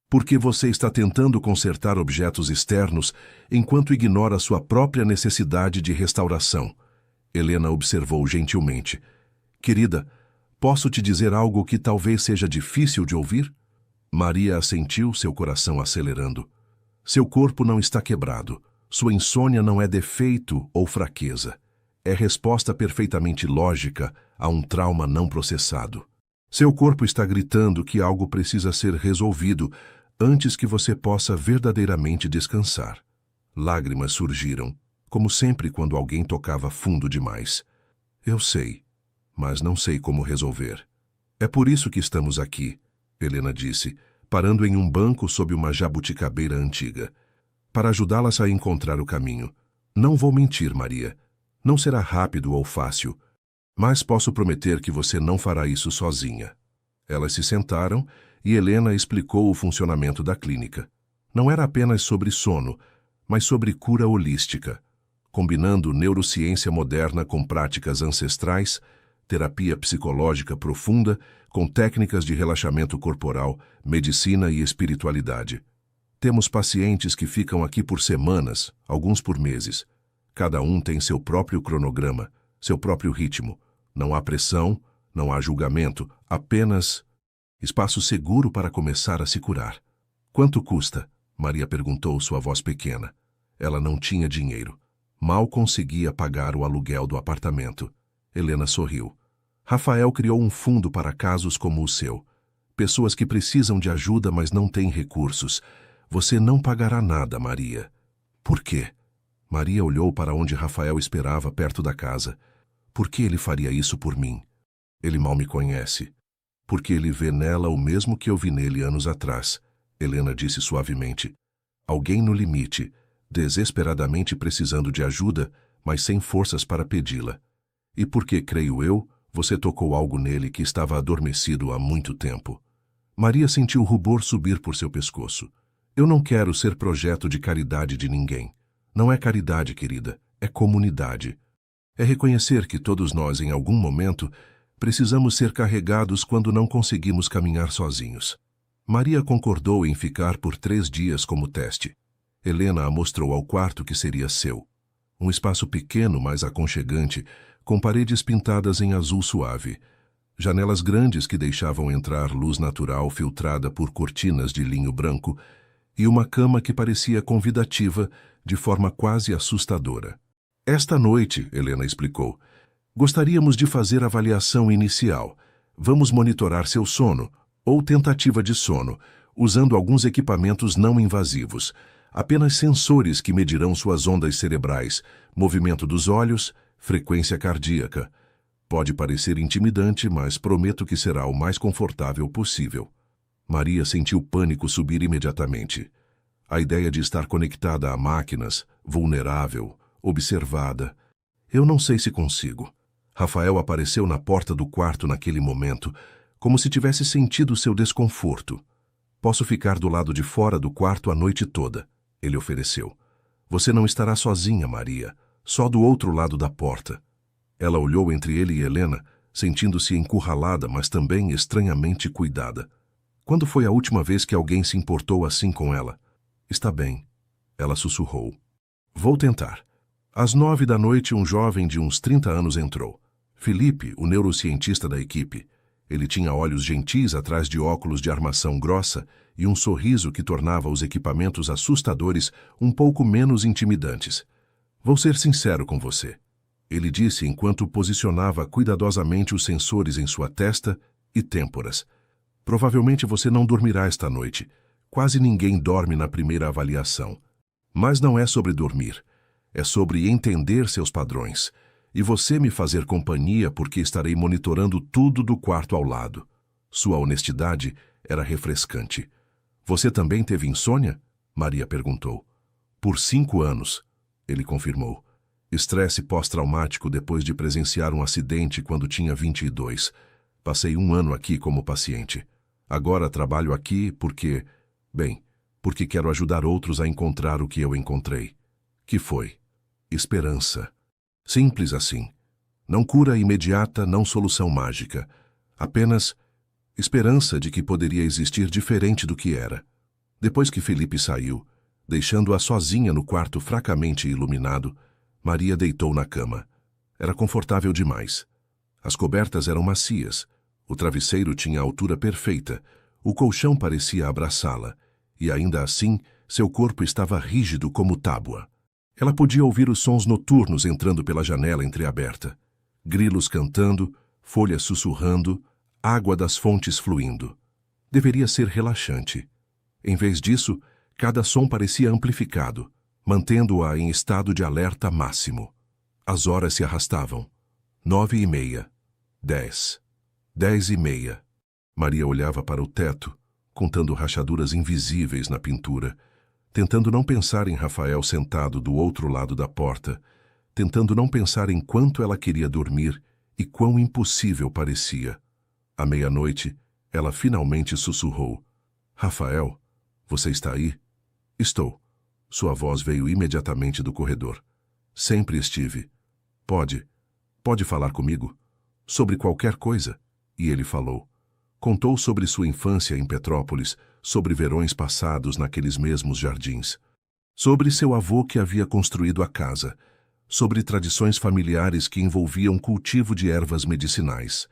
Porque você está tentando consertar objetos externos enquanto ignora sua própria necessidade de restauração. Helena observou gentilmente. Querida, posso te dizer algo que talvez seja difícil de ouvir? Maria assentiu, seu coração acelerando. Seu corpo não está quebrado. Sua insônia não é defeito ou fraqueza. É resposta perfeitamente lógica a um trauma não processado. Seu corpo está gritando que algo precisa ser resolvido antes que você possa verdadeiramente descansar. Lágrimas surgiram, como sempre quando alguém tocava fundo demais. Eu sei, mas não sei como resolver. É por isso que estamos aqui, Helena disse, parando em um banco sob uma jabuticabeira antiga. Para ajudá-las a encontrar o caminho. Não vou mentir, Maria. Não será rápido ou fácil, mas posso prometer que você não fará isso sozinha. Elas se sentaram e Helena explicou o funcionamento da clínica. Não era apenas sobre sono, mas sobre cura holística, combinando neurociência moderna com práticas ancestrais, terapia psicológica profunda com técnicas de relaxamento corporal, medicina e espiritualidade. Temos pacientes que ficam aqui por semanas, alguns por meses. Cada um tem seu próprio cronograma, seu próprio ritmo. Não há pressão, não há julgamento, apenas espaço seguro para começar a se curar. Quanto custa? Maria perguntou, sua voz pequena. Ela não tinha dinheiro. Mal conseguia pagar o aluguel do apartamento. Helena sorriu. Rafael criou um fundo para casos como o seu. Pessoas que precisam de ajuda, mas não têm recursos. Você não pagará nada, Maria. Por quê? Maria olhou para onde Rafael esperava perto da casa. Por que ele faria isso por mim? Ele mal me conhece. Porque ele vê nela o mesmo que eu vi nele anos atrás, Helena disse suavemente. Alguém no limite, desesperadamente precisando de ajuda, mas sem forças para pedi-la. E porque, creio eu, você tocou algo nele que estava adormecido há muito tempo. Maria sentiu o rubor subir por seu pescoço. Eu não quero ser projeto de caridade de ninguém. Não é caridade, querida, é comunidade. É reconhecer que todos nós, em algum momento, precisamos ser carregados quando não conseguimos caminhar sozinhos. Maria concordou em ficar por 3 dias como teste. Helena a mostrou ao quarto que seria seu. Um espaço pequeno, mas aconchegante, com paredes pintadas em azul suave. Janelas grandes que deixavam entrar luz natural filtrada por cortinas de linho branco, e uma cama que parecia convidativa de forma quase assustadora. Esta noite, Helena explicou, gostaríamos de fazer avaliação inicial. Vamos monitorar seu sono, ou tentativa de sono, usando alguns equipamentos não invasivos, apenas sensores que medirão suas ondas cerebrais, movimento dos olhos, frequência cardíaca. Pode parecer intimidante, mas prometo que será o mais confortável possível. Maria sentiu pânico subir imediatamente. A ideia de estar conectada a máquinas, vulnerável, observada. Eu não sei se consigo. Rafael apareceu na porta do quarto naquele momento, como se tivesse sentido seu desconforto. Posso ficar do lado de fora do quarto a noite toda, ele ofereceu. Você não estará sozinha, Maria, só do outro lado da porta. Ela olhou entre ele e Helena, sentindo-se encurralada, mas também estranhamente cuidada. Quando foi a última vez que alguém se importou assim com ela? Está bem, ela sussurrou. Vou tentar. Às 9 da noite, um jovem de uns 30 anos entrou. Felipe, o neurocientista da equipe. Ele tinha olhos gentis atrás de óculos de armação grossa e um sorriso que tornava os equipamentos assustadores um pouco menos intimidantes. Vou ser sincero com você, ele disse enquanto posicionava cuidadosamente os sensores em sua testa e têmporas. Provavelmente você não dormirá esta noite. Quase ninguém dorme na primeira avaliação. Mas não é sobre dormir. É sobre entender seus padrões. E você me fazer companhia porque estarei monitorando tudo do quarto ao lado. Sua honestidade era refrescante. Você também teve insônia? Maria perguntou. Por 5 anos, ele confirmou. Estresse pós-traumático depois de presenciar um acidente quando tinha 22. Passei 1 ano aqui como paciente. Agora trabalho aqui porque quero ajudar outros a encontrar o que eu encontrei. Que foi? Esperança. Simples assim. Não cura imediata, não solução mágica. Apenas esperança de que poderia existir diferente do que era. Depois que Felipe saiu, deixando-a sozinha no quarto fracamente iluminado, Maria deitou na cama. Era confortável demais. As cobertas eram macias. O travesseiro tinha a altura perfeita. O colchão parecia abraçá-la. E ainda assim, seu corpo estava rígido como tábua. Ela podia ouvir os sons noturnos entrando pela janela entreaberta. Grilos cantando, folhas sussurrando, água das fontes fluindo. Deveria ser relaxante. Em vez disso, cada som parecia amplificado, mantendo-a em estado de alerta máximo. As horas se arrastavam. 9h30. 10. 10h30. Maria olhava para o teto, contando rachaduras invisíveis na pintura, tentando não pensar em Rafael sentado do outro lado da porta, tentando não pensar em quanto ela queria dormir e quão impossível parecia. À meia-noite, ela finalmente sussurrou. Rafael, você está aí? Estou. Sua voz veio imediatamente do corredor. Sempre estive. Pode falar comigo? Sobre qualquer coisa? E ele falou. Contou sobre sua infância em Petrópolis, sobre verões passados naqueles mesmos jardins. Sobre seu avô que havia construído a casa. Sobre tradições familiares que envolviam cultivo de ervas medicinais.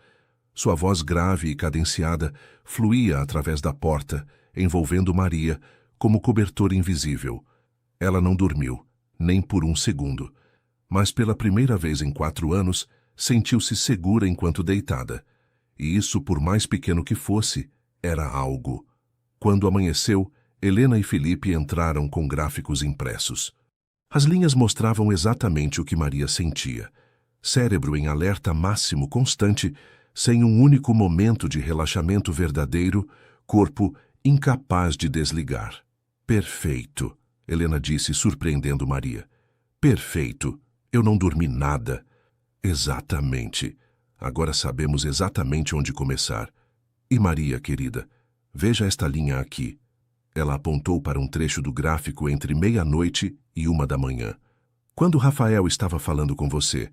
Sua voz grave e cadenciada fluía através da porta, envolvendo Maria como cobertor invisível. Ela não dormiu, nem por 1 segundo. Mas pela primeira vez em 4 anos, sentiu-se segura enquanto deitada. E isso, por mais pequeno que fosse, era algo. Quando amanheceu, Helena e Felipe entraram com gráficos impressos. As linhas mostravam exatamente o que Maria sentia. Cérebro em alerta máximo constante, sem um único momento de relaxamento verdadeiro, corpo incapaz de desligar. Perfeito, Helena disse, surpreendendo Maria. Perfeito, eu não dormi nada. Exatamente. Agora sabemos exatamente onde começar. E Maria, querida, veja esta linha aqui. Ela apontou para um trecho do gráfico entre 00h e 1h. Quando Rafael estava falando com você,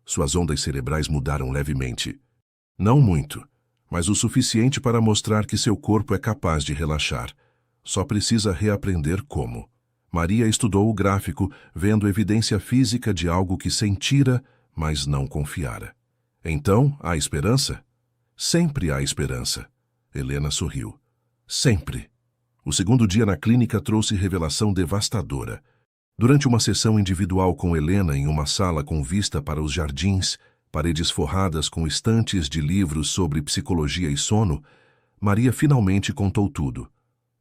suas ondas cerebrais mudaram levemente. Não muito, mas o suficiente para mostrar que seu corpo é capaz de relaxar. Só precisa reaprender como. Maria estudou o gráfico, vendo evidência física de algo que sentira, mas não confiara. Então, há esperança? Sempre há esperança. Helena sorriu. Sempre. O segundo dia na clínica trouxe revelação devastadora. Durante uma sessão individual com Helena em uma sala com vista para os jardins, paredes forradas com estantes de livros sobre psicologia e sono, Maria finalmente contou tudo.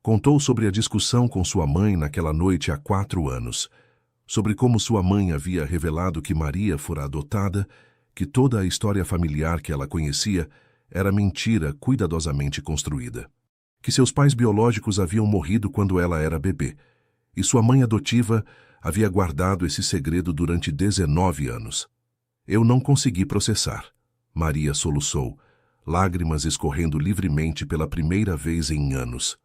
Contou sobre a discussão com sua mãe naquela noite há 4 anos, sobre como sua mãe havia revelado que Maria fora adotada, que toda a história familiar que ela conhecia era mentira cuidadosamente construída. Que seus pais biológicos haviam morrido quando ela era bebê, e sua mãe adotiva havia guardado esse segredo durante 19 anos. Eu não consegui processar. Maria soluçou, lágrimas escorrendo livremente pela primeira vez em anos.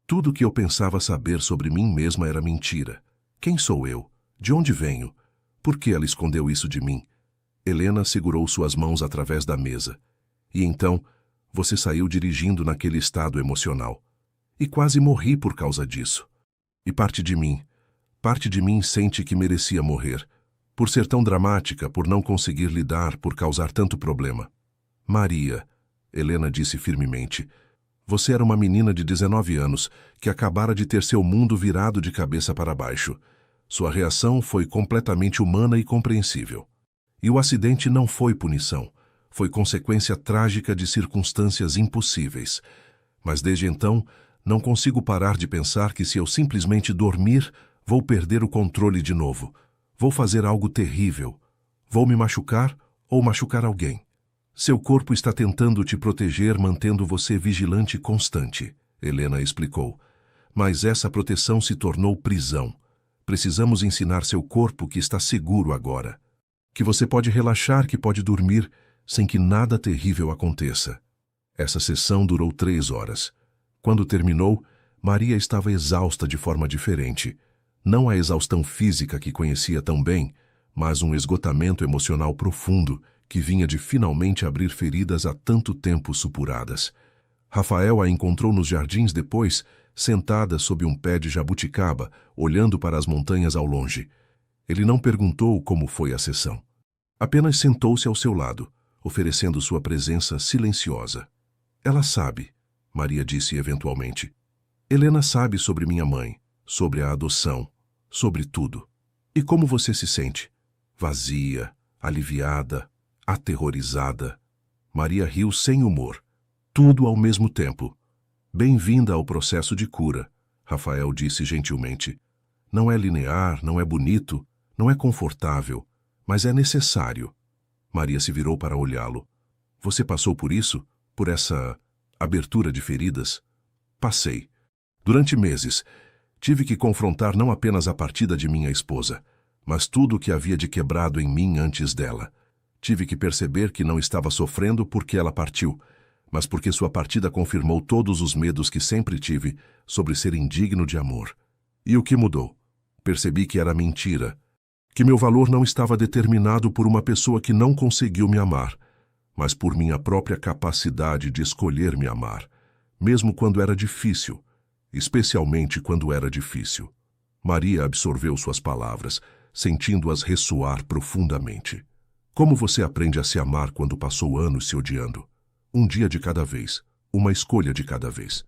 Tudo que eu pensava saber sobre mim mesma era mentira. Quem sou eu? De onde venho? Por que ela escondeu isso de mim? Helena segurou suas mãos através da mesa. E então, você saiu dirigindo naquele estado emocional. E quase morri por causa disso. E parte de mim sente que merecia morrer. Por ser tão dramática, por não conseguir lidar, por causar tanto problema. Maria, Helena disse firmemente, você era uma menina de 19 anos que acabara de ter seu mundo virado de cabeça para baixo. Sua reação foi completamente humana e compreensível. E o acidente não foi punição. Foi consequência trágica de circunstâncias impossíveis. Mas desde então, não consigo parar de pensar que se eu simplesmente dormir, vou perder o controle de novo. Vou fazer algo terrível. Vou me machucar ou machucar alguém. Seu corpo está tentando te proteger, mantendo você vigilante e constante, Helena explicou. Mas essa proteção se tornou prisão. Precisamos ensinar seu corpo que está seguro agora. Que você pode relaxar, que pode dormir, sem que nada terrível aconteça. Essa sessão durou 3 horas. Quando terminou, Maria estava exausta de forma diferente. Não a exaustão física que conhecia tão bem, mas um esgotamento emocional profundo que vinha de finalmente abrir feridas há tanto tempo supuradas. Rafael a encontrou nos jardins depois, sentada sob um pé de jabuticaba, olhando para as montanhas ao longe. Ele não perguntou como foi a sessão. Apenas sentou-se ao seu lado, oferecendo sua presença silenciosa. Ela sabe, Maria disse eventualmente. Helena sabe sobre minha mãe, sobre a adoção, sobre tudo. E como você se sente? Vazia, aliviada, aterrorizada. Maria riu sem humor. Tudo ao mesmo tempo. Bem-vinda ao processo de cura, Rafael disse gentilmente. Não é linear, não é bonito, não é confortável, mas é necessário. Maria se virou para olhá-lo. Você passou por isso? Por essa abertura de feridas? Passei. Durante meses, tive que confrontar não apenas a partida de minha esposa, mas tudo o que havia de quebrado em mim antes dela. Tive que perceber que não estava sofrendo porque ela partiu, mas porque sua partida confirmou todos os medos que sempre tive sobre ser indigno de amor. E o que mudou? Percebi que era mentira, que meu valor não estava determinado por uma pessoa que não conseguiu me amar, mas por minha própria capacidade de escolher me amar, mesmo quando era difícil, especialmente quando era difícil. Maria absorveu suas palavras, sentindo-as ressoar profundamente. Como você aprende a se amar quando passou anos se odiando? Um dia de cada vez, uma escolha de cada vez.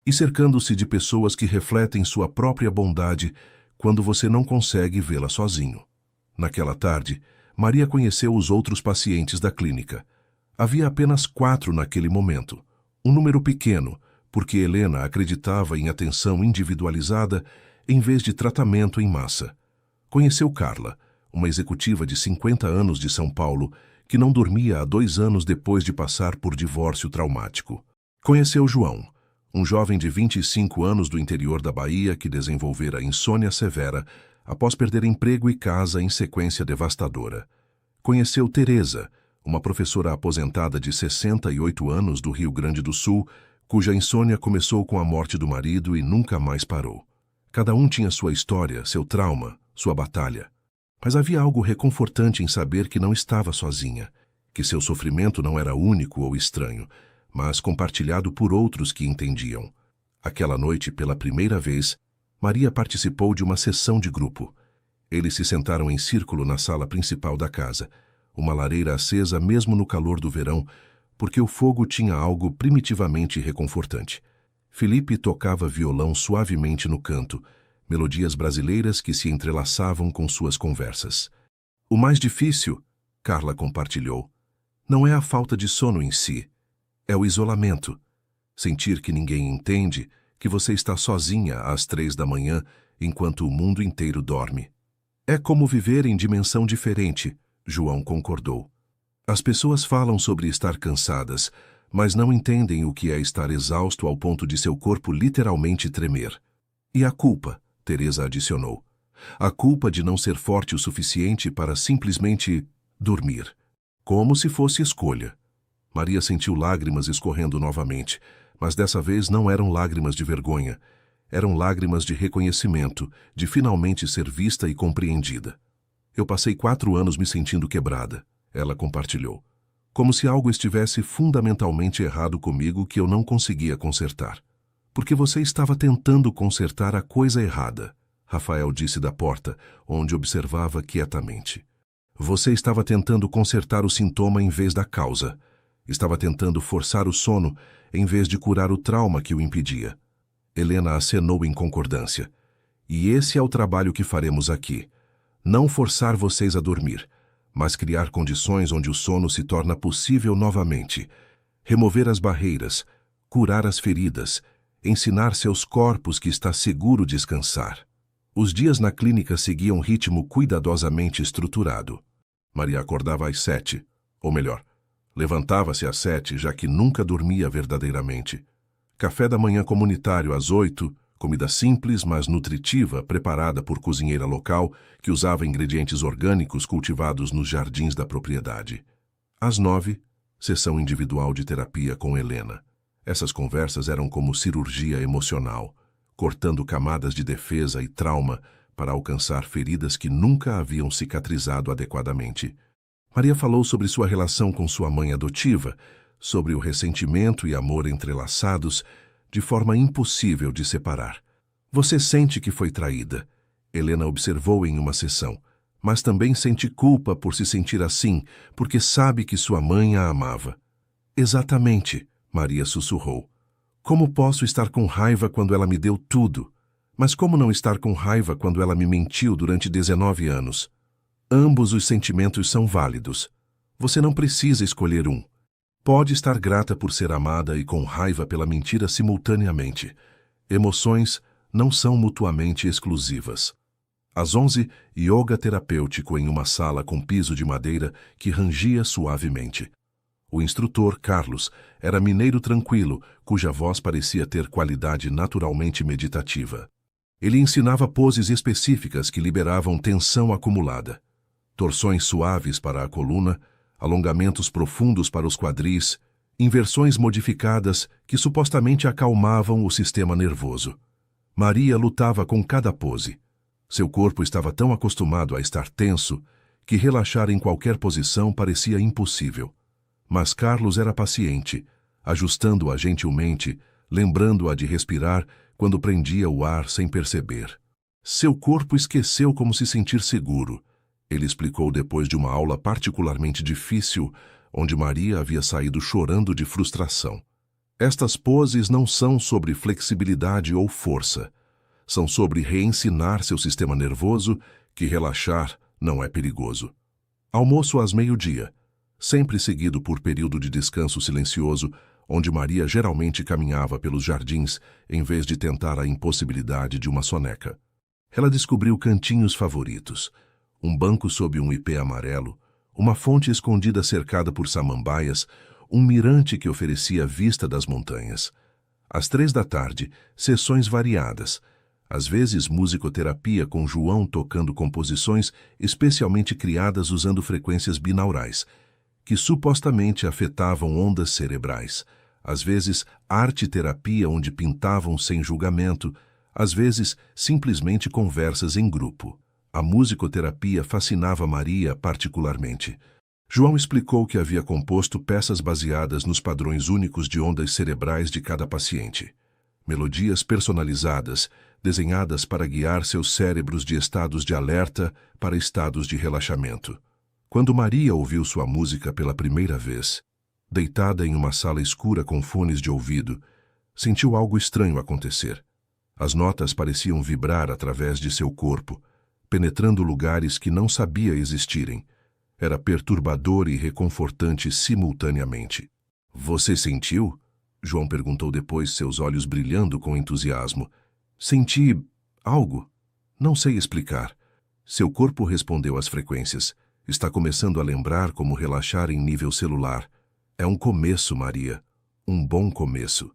E cercando-se de pessoas que refletem sua própria bondade quando você não consegue vê-la sozinho. Naquela tarde, Maria conheceu os outros pacientes da clínica. Havia apenas 4 naquele momento, um número pequeno, porque Helena acreditava em atenção individualizada em vez de tratamento em massa. Conheceu Carla, uma executiva de 50 anos de São Paulo, que não dormia há 2 anos depois de passar por divórcio traumático. Conheceu João, um jovem de 25 anos do interior da Bahia que desenvolvera insônia severa após perder emprego e casa em sequência devastadora. Conheceu Teresa, uma professora aposentada de 68 anos do Rio Grande do Sul, cuja insônia começou com a morte do marido e nunca mais parou. Cada um tinha sua história, seu trauma, sua batalha. Mas havia algo reconfortante em saber que não estava sozinha, que seu sofrimento não era único ou estranho, mas compartilhado por outros que entendiam. Aquela noite, pela primeira vez, Maria participou de uma sessão de grupo. Eles se sentaram em círculo na sala principal da casa, uma lareira acesa mesmo no calor do verão, porque o fogo tinha algo primitivamente reconfortante. Felipe tocava violão suavemente no canto, melodias brasileiras que se entrelaçavam com suas conversas. O mais difícil, Carla compartilhou, não é a falta de sono em si, é o isolamento. Sentir que ninguém entende, que você está sozinha às 3 da manhã, enquanto o mundo inteiro dorme. É como viver em dimensão diferente, João concordou. As pessoas falam sobre estar cansadas, mas não entendem o que é estar exausto ao ponto de seu corpo literalmente tremer. E a culpa, Teresa adicionou. A culpa de não ser forte o suficiente para simplesmente dormir. Como se fosse escolha. Maria sentiu lágrimas escorrendo novamente, mas dessa vez não eram lágrimas de vergonha. Eram lágrimas de reconhecimento, de finalmente ser vista e compreendida. Eu passei 4 anos me sentindo quebrada, ela compartilhou. Como se algo estivesse fundamentalmente errado comigo que eu não conseguia consertar. Porque você estava tentando consertar a coisa errada, Rafael disse da porta, onde observava quietamente. Você estava tentando consertar o sintoma em vez da causa. Estava tentando forçar o sono em vez de curar o trauma que o impedia. Helena acenou em concordância. E esse é o trabalho que faremos aqui. Não forçar vocês a dormir, mas criar condições onde o sono se torna possível novamente. Remover as barreiras, curar as feridas, ensinar seus corpos que está seguro descansar. Os dias na clínica seguiam ritmo cuidadosamente estruturado. Maria acordava às 7, ou melhor, levantava-se às 7, já que nunca dormia verdadeiramente. Café da manhã comunitário às 8, comida simples, mas nutritiva, preparada por cozinheira local, que usava ingredientes orgânicos cultivados nos jardins da propriedade. Às 9, sessão individual de terapia com Helena. Essas conversas eram como cirurgia emocional, cortando camadas de defesa e trauma para alcançar feridas que nunca haviam cicatrizado adequadamente. Maria falou sobre sua relação com sua mãe adotiva, sobre o ressentimento e amor entrelaçados, de forma impossível de separar. Você sente que foi traída, Helena observou em uma sessão, mas também sente culpa por se sentir assim, porque sabe que sua mãe a amava. Exatamente, Maria sussurrou. Como posso estar com raiva quando ela me deu tudo? Mas como não estar com raiva quando ela me mentiu durante 19 anos? Ambos os sentimentos são válidos. Você não precisa escolher um. Pode estar grata por ser amada e com raiva pela mentira simultaneamente. Emoções não são mutuamente exclusivas. Às 11, yoga terapêutico em uma sala com piso de madeira que rangia suavemente. O instrutor, Carlos, era mineiro tranquilo, cuja voz parecia ter qualidade naturalmente meditativa. Ele ensinava poses específicas que liberavam tensão acumulada. Torções suaves para a coluna, alongamentos profundos para os quadris, inversões modificadas que supostamente acalmavam o sistema nervoso. Maria lutava com cada pose. Seu corpo estava tão acostumado a estar tenso que relaxar em qualquer posição parecia impossível. Mas Carlos era paciente, ajustando-a gentilmente, lembrando-a de respirar quando prendia o ar sem perceber. Seu corpo esqueceu como se sentir seguro, ele explicou depois de uma aula particularmente difícil, onde Maria havia saído chorando de frustração. Estas poses não são sobre flexibilidade ou força. São sobre reensinar seu sistema nervoso que relaxar não é perigoso. Almoço às 12:00. Sempre seguido por período de descanso silencioso, onde Maria geralmente caminhava pelos jardins em vez de tentar a impossibilidade de uma soneca. Ela descobriu cantinhos favoritos, um banco sob um ipê amarelo, uma fonte escondida cercada por samambaias, um mirante que oferecia vista das montanhas. Às 15:00, sessões variadas, às vezes musicoterapia com João tocando composições especialmente criadas usando frequências binaurais, que supostamente afetavam ondas cerebrais, às vezes arte-terapia onde pintavam sem julgamento, às vezes simplesmente conversas em grupo. A musicoterapia fascinava Maria particularmente. João explicou que havia composto peças baseadas nos padrões únicos de ondas cerebrais de cada paciente. Melodias personalizadas, desenhadas para guiar seus cérebros de estados de alerta para estados de relaxamento. Quando Maria ouviu sua música pela primeira vez, deitada em uma sala escura com fones de ouvido, sentiu algo estranho acontecer. As notas pareciam vibrar através de seu corpo, penetrando lugares que não sabia existirem. Era perturbador e reconfortante simultaneamente. Você sentiu? João perguntou depois, seus olhos brilhando com entusiasmo. Senti algo. Não sei explicar. Seu corpo respondeu às frequências. Está começando a lembrar como relaxar em nível celular. É um começo, Maria. Um bom começo.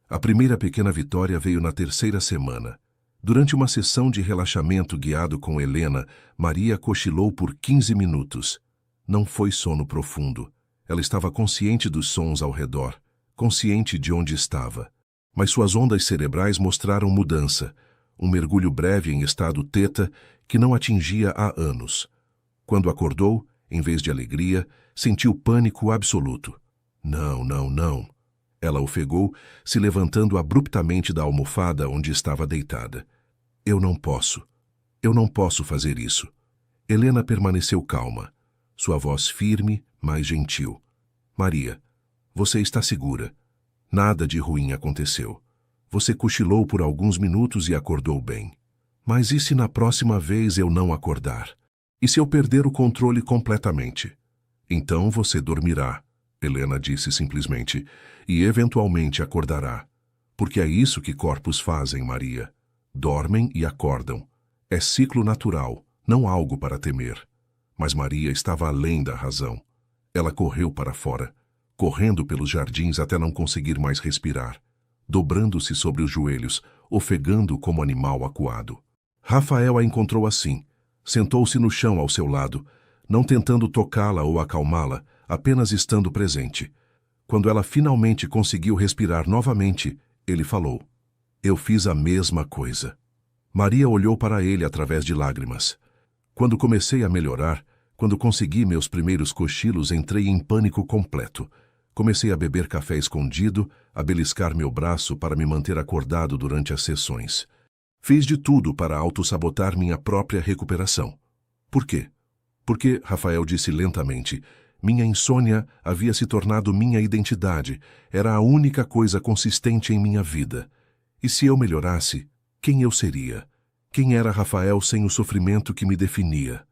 A primeira pequena vitória veio na terceira semana. Durante uma sessão de relaxamento guiado com Helena, Maria cochilou por 15 minutos. Não foi sono profundo. Ela estava consciente dos sons ao redor, consciente de onde estava. Mas suas ondas cerebrais mostraram mudança. Um mergulho breve em estado teta que não atingia há anos. Quando acordou, em vez de alegria, sentiu pânico absoluto. Não, não, não. Ela ofegou, se levantando abruptamente da almofada onde estava deitada. Eu não posso fazer isso. Helena permaneceu calma, sua voz firme, mas gentil. Maria, você está segura. Nada de ruim aconteceu. Você cochilou por alguns minutos e acordou bem. Mas e se na próxima vez eu não acordar? E se eu perder o controle completamente? Então você dormirá, Helena disse simplesmente, e eventualmente acordará. Porque é isso que corpos fazem, Maria. Dormem e acordam. É ciclo natural, não algo para temer. Mas Maria estava além da razão. Ela correu para fora, correndo pelos jardins até não conseguir mais respirar, dobrando-se sobre os joelhos, ofegando como animal acuado. Rafael a encontrou assim. Sentou-se no chão ao seu lado, não tentando tocá-la ou acalmá-la, apenas estando presente. Quando ela finalmente conseguiu respirar novamente, ele falou: Eu fiz a mesma coisa. Maria olhou para ele através de lágrimas. Quando comecei a melhorar, quando consegui meus primeiros cochilos, entrei em pânico completo. Comecei a beber café escondido, a beliscar meu braço para me manter acordado durante as sessões. Fiz de tudo para autossabotar minha própria recuperação. Por quê? Porque, Rafael disse lentamente, minha insônia havia se tornado minha identidade, era a única coisa consistente em minha vida. E se eu melhorasse, quem eu seria? Quem era Rafael sem o sofrimento que me definia?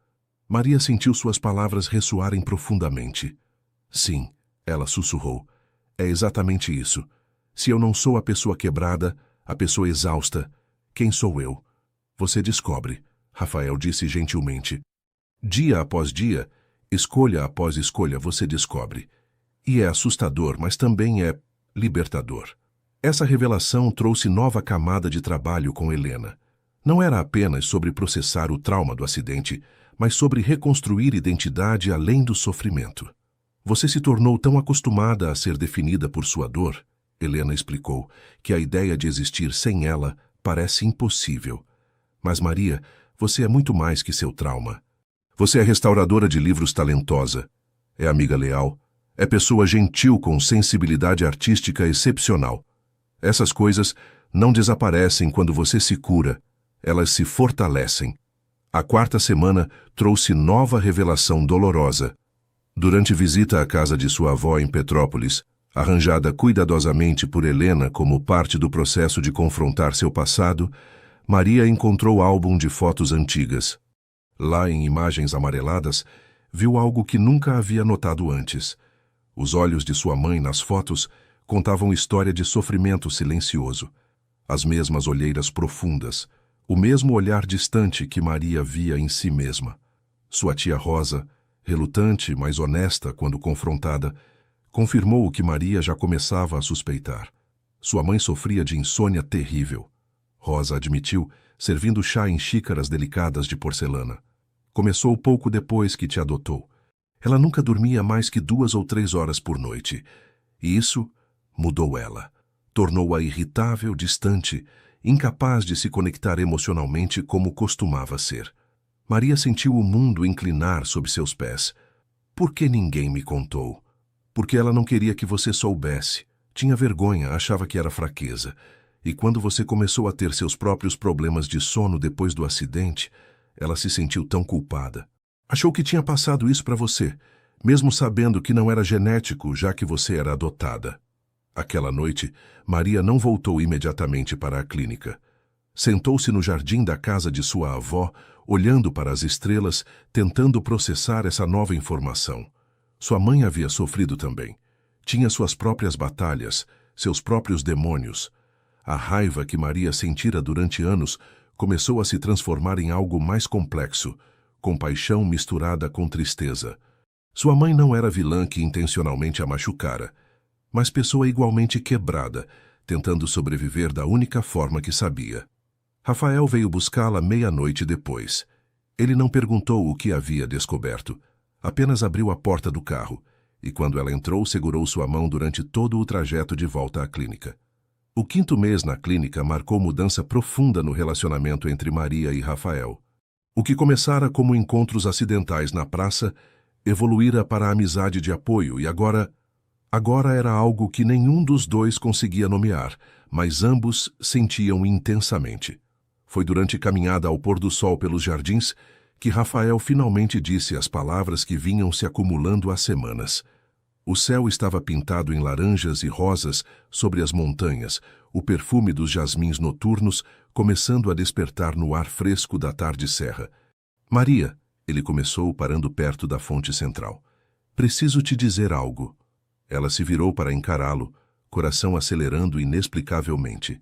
Maria sentiu suas palavras ressoarem profundamente. Sim, ela sussurrou. É exatamente isso. Se eu não sou a pessoa quebrada, a pessoa exausta, quem sou eu? Você descobre, Rafael disse gentilmente. Dia após dia, escolha após escolha, você descobre. E é assustador, mas também é libertador. Essa revelação trouxe nova camada de trabalho com Helena. Não era apenas sobre processar o trauma do acidente, mas sobre reconstruir identidade além do sofrimento. Você se tornou tão acostumada a ser definida por sua dor, Helena explicou, que a ideia de existir sem ela parece impossível. Mas Maria, você é muito mais que seu trauma. Você é restauradora de livros talentosa, é amiga leal, é pessoa gentil com sensibilidade artística excepcional. Essas coisas não desaparecem quando você se cura, elas se fortalecem. A quarta semana trouxe nova revelação dolorosa. Durante visita à casa de sua avó em Petrópolis, arranjada cuidadosamente por Helena como parte do processo de confrontar seu passado, Maria encontrou álbum de fotos antigas. Lá, em imagens amareladas, viu algo que nunca havia notado antes. Os olhos de sua mãe nas fotos contavam história de sofrimento silencioso. As mesmas olheiras profundas, o mesmo olhar distante que Maria via em si mesma. Sua tia Rosa, relutante, mas honesta quando confrontada, confirmou o que Maria já começava a suspeitar. Sua mãe sofria de insônia terrível. Rosa admitiu, servindo chá em xícaras delicadas de porcelana. Começou pouco depois que te adotou. Ela nunca dormia mais que 2 ou 3 horas por noite. E isso mudou ela. Tornou-a irritável, distante, incapaz de se conectar emocionalmente como costumava ser. Maria sentiu o mundo inclinar sob seus pés. Por que ninguém me contou? Porque ela não queria que você soubesse. Tinha vergonha, achava que era fraqueza. E quando você começou a ter seus próprios problemas de sono depois do acidente, ela se sentiu tão culpada. Achou que tinha passado isso para você, mesmo sabendo que não era genético, já que você era adotada. Aquela noite, Maria não voltou imediatamente para a clínica. Sentou-se no jardim da casa de sua avó, olhando para as estrelas, tentando processar essa nova informação. Sua mãe havia sofrido também. Tinha suas próprias batalhas, seus próprios demônios. A raiva que Maria sentira durante anos começou a se transformar em algo mais complexo, compaixão misturada com tristeza. Sua mãe não era vilã que intencionalmente a machucara, mas pessoa igualmente quebrada, tentando sobreviver da única forma que sabia. Rafael veio buscá-la meia-noite depois. Ele não perguntou o que havia descoberto, apenas abriu a porta do carro, e quando ela entrou, segurou sua mão durante todo o trajeto de volta à clínica. O 5º mês na clínica marcou mudança profunda no relacionamento entre Maria e Rafael. O que começara como encontros acidentais na praça, evoluíra para a amizade de apoio e agora era algo que nenhum dos dois conseguia nomear, mas ambos sentiam intensamente. Foi durante caminhada ao pôr do sol pelos jardins que Rafael finalmente disse as palavras que vinham se acumulando há semanas. O céu estava pintado em laranjas e rosas sobre as montanhas, o perfume dos jasmins noturnos começando a despertar no ar fresco da tarde-serra. Maria, ele começou parando perto da fonte central. Preciso te dizer algo. Ela se virou para encará-lo, coração acelerando inexplicavelmente.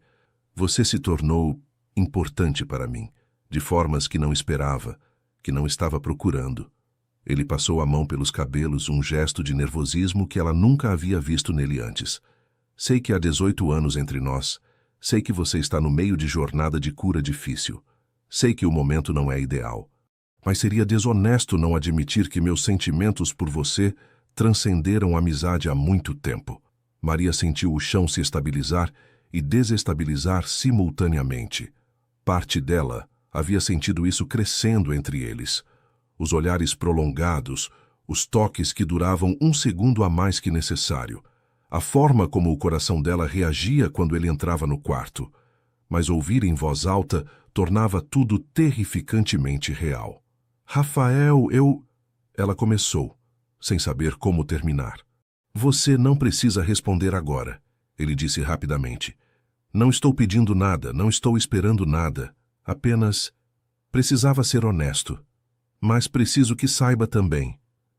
Você se tornou importante para mim, de formas que não esperava, que não estava procurando. Ele passou a mão pelos cabelos, um gesto de nervosismo que ela nunca havia visto nele antes. Sei que há 18 anos entre nós. Sei que você está no meio de jornada de cura difícil. Sei que o momento não é ideal. Mas seria desonesto não admitir que meus sentimentos por você transcenderam a amizade há muito tempo. Maria sentiu o chão se estabilizar e desestabilizar simultaneamente. Parte dela havia sentido isso crescendo entre eles. Os olhares prolongados, os toques que duravam 1 segundo a mais que necessário, a forma como o coração dela reagia quando ele entrava no quarto. Mas ouvir em voz alta tornava tudo terrificantemente real. Rafael, Ela começou, sem saber como terminar. Você não precisa responder agora, ele disse rapidamente. Não estou pedindo nada, não estou esperando nada. Apenas precisava ser honesto. Mas preciso que saiba também.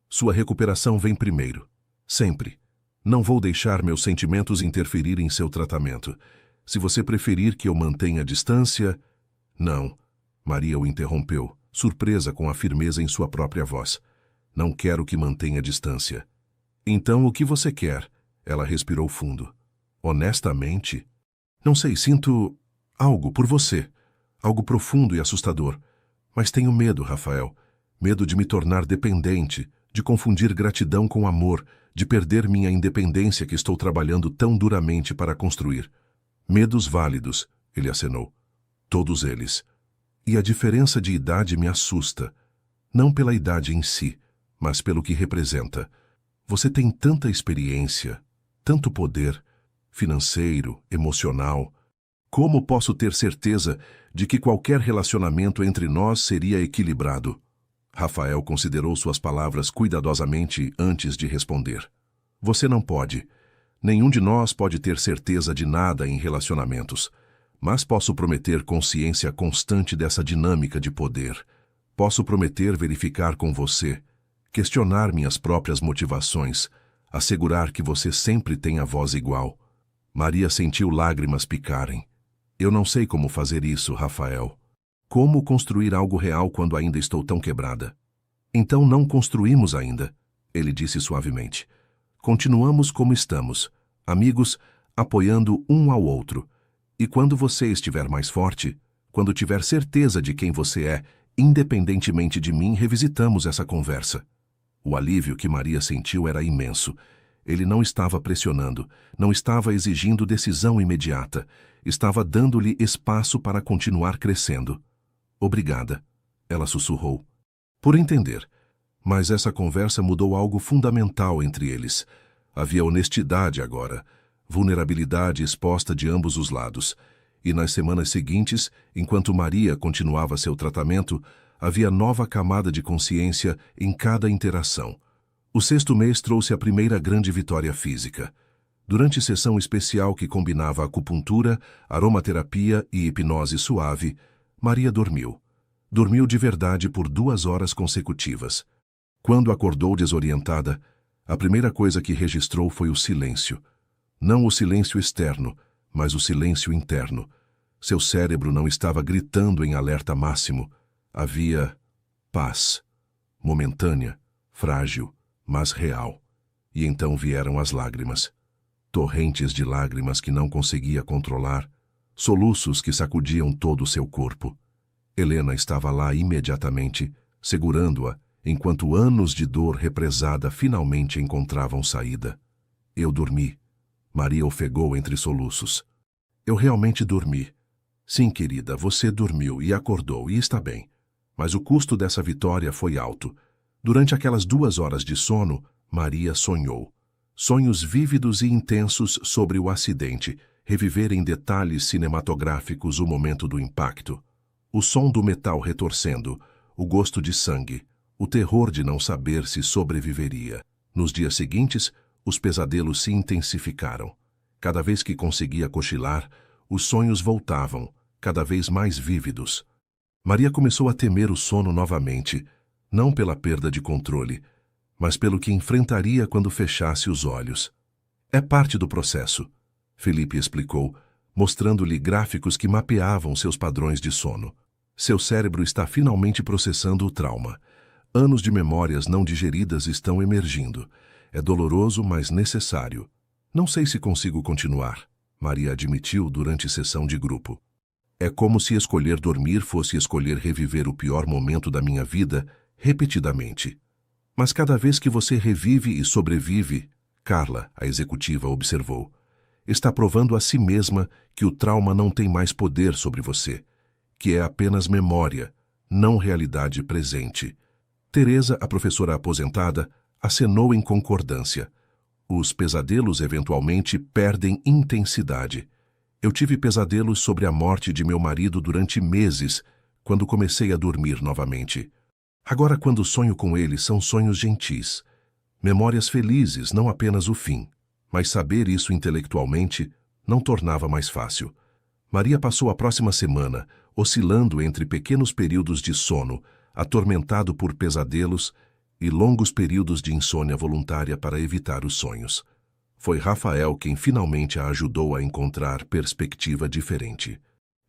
Sua recuperação vem primeiro. Sempre. Não vou deixar meus sentimentos interferir em seu tratamento. Se você preferir que eu mantenha a distância... Não. Maria o interrompeu, surpresa com a firmeza em sua própria voz. Não quero que mantenha a distância. Então o que você quer? Ela respirou fundo. Honestamente? Não sei, sinto algo por você. Algo profundo e assustador. Mas tenho medo, Rafael. Medo de me tornar dependente, de confundir gratidão com amor, de perder minha independência que estou trabalhando tão duramente para construir. Medos válidos, ele acenou. Todos eles. E a diferença de idade me assusta. Não pela idade em si, mas pelo que representa. Você tem tanta experiência, tanto poder, financeiro, emocional. Como posso ter certeza de que qualquer relacionamento entre nós seria equilibrado? Rafael considerou suas palavras cuidadosamente antes de responder. Você não pode. Nenhum de nós pode ter certeza de nada em relacionamentos. Mas posso prometer consciência constante dessa dinâmica de poder. Posso prometer verificar com você, questionar minhas próprias motivações, assegurar que você sempre tem a voz igual. Maria sentiu lágrimas picarem. Eu não sei como fazer isso, Rafael. Como construir algo real quando ainda estou tão quebrada? Então não construímos ainda, ele disse suavemente. Continuamos como estamos, amigos, apoiando um ao outro. E quando você estiver mais forte, quando tiver certeza de quem você é, independentemente de mim, revisitamos essa conversa. O alívio que Maria sentiu era imenso. Ele não estava pressionando, não estava exigindo decisão imediata, estava dando-lhe espaço para continuar crescendo. Obrigada, ela sussurrou. Por entender. Mas essa conversa mudou algo fundamental entre eles. Havia honestidade agora, vulnerabilidade exposta de ambos os lados. E nas semanas seguintes, enquanto Maria continuava seu tratamento, havia nova camada de consciência em cada interação. O 6º mês trouxe a primeira grande vitória física. Durante sessão especial que combinava acupuntura, aromaterapia e hipnose suave, Maria dormiu. Dormiu de verdade por 2 horas consecutivas. Quando acordou desorientada, a primeira coisa que registrou foi o silêncio. Não o silêncio externo, mas o silêncio interno. Seu cérebro não estava gritando em alerta máximo. Havia paz. Momentânea, frágil, mas real. E então vieram as lágrimas. Torrentes de lágrimas que não conseguia controlar, soluços que sacudiam todo o seu corpo. Helena estava lá imediatamente, segurando-a, enquanto anos de dor represada finalmente encontravam saída. Eu dormi. Maria ofegou entre soluços. Eu realmente dormi. Sim, querida, você dormiu e acordou e está bem. Mas o custo dessa vitória foi alto. Durante aquelas 2 horas de sono, Maria sonhou. Sonhos vívidos e intensos sobre o acidente, reviver em detalhes cinematográficos o momento do impacto. O som do metal retorcendo, o gosto de sangue, o terror de não saber se sobreviveria. Nos dias seguintes, os pesadelos se intensificaram. Cada vez que conseguia cochilar, os sonhos voltavam, cada vez mais vívidos. Maria começou a temer o sono novamente, não pela perda de controle, mas pelo que enfrentaria quando fechasse os olhos. É parte do processo, Felipe explicou, mostrando-lhe gráficos que mapeavam seus padrões de sono. Seu cérebro está finalmente processando o trauma. Anos de memórias não digeridas estão emergindo. É doloroso, mas necessário. Não sei se consigo continuar, Maria admitiu durante sessão de grupo. É como se escolher dormir fosse escolher reviver o pior momento da minha vida repetidamente. Mas cada vez que você revive e sobrevive, Carla, a executiva, observou, está provando a si mesma que o trauma não tem mais poder sobre você, que é apenas memória, não realidade presente. Teresa, a professora aposentada, acenou em concordância. Os pesadelos eventualmente perdem intensidade. Eu tive pesadelos sobre a morte de meu marido durante meses, quando comecei a dormir novamente. Agora, quando sonho com ele, são sonhos gentis. Memórias felizes, não apenas o fim. Mas saber isso intelectualmente não tornava mais fácil. Maria passou a próxima semana, oscilando entre pequenos períodos de sono, atormentado por pesadelos, e longos períodos de insônia voluntária para evitar os sonhos. Foi Rafael quem finalmente a ajudou a encontrar perspectiva diferente.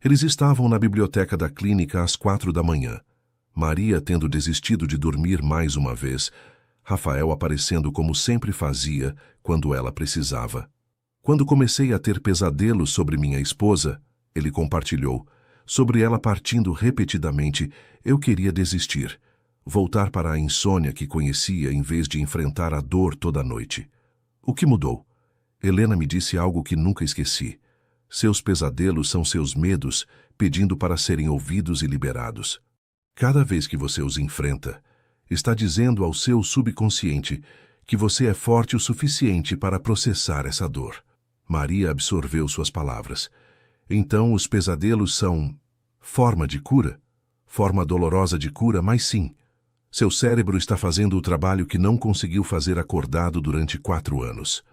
Eles estavam na biblioteca da clínica às 4 da manhã. Maria tendo desistido de dormir mais uma vez, Rafael aparecendo como sempre fazia quando ela precisava. Quando comecei a ter pesadelos sobre minha esposa, ele compartilhou, sobre ela partindo repetidamente, eu queria desistir, voltar para a insônia que conhecia em vez de enfrentar a dor toda a noite. O que mudou? Helena me disse algo que nunca esqueci. Seus pesadelos são seus medos pedindo para serem ouvidos e liberados. Cada vez que você os enfrenta, está dizendo ao seu subconsciente que você é forte o suficiente para processar essa dor. Maria absorveu suas palavras. Então os pesadelos são forma de cura? Forma dolorosa de cura, mas sim. Seu cérebro está fazendo o trabalho que não conseguiu fazer acordado durante 4 anos.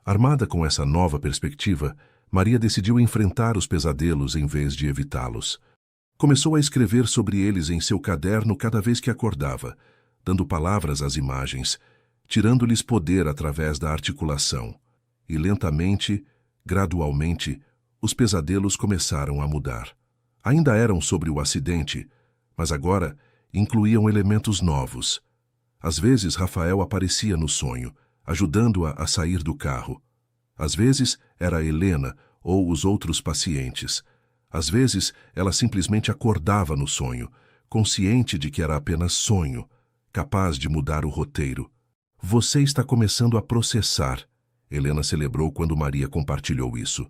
Armada com essa nova perspectiva, Maria decidiu enfrentar os pesadelos em vez de evitá-los. Começou a escrever sobre eles em seu caderno cada vez que acordava, dando palavras às imagens, tirando-lhes poder através da articulação. E lentamente, gradualmente, os pesadelos começaram a mudar. Ainda eram sobre o acidente, mas agora incluíam elementos novos. Às vezes, Rafael aparecia no sonho, ajudando-a a sair do carro. Às vezes, era Helena ou os outros pacientes. Às vezes, ela simplesmente acordava no sonho, consciente de que era apenas sonho, capaz de mudar o roteiro. Você está começando a processar, Helena celebrou quando Maria compartilhou isso.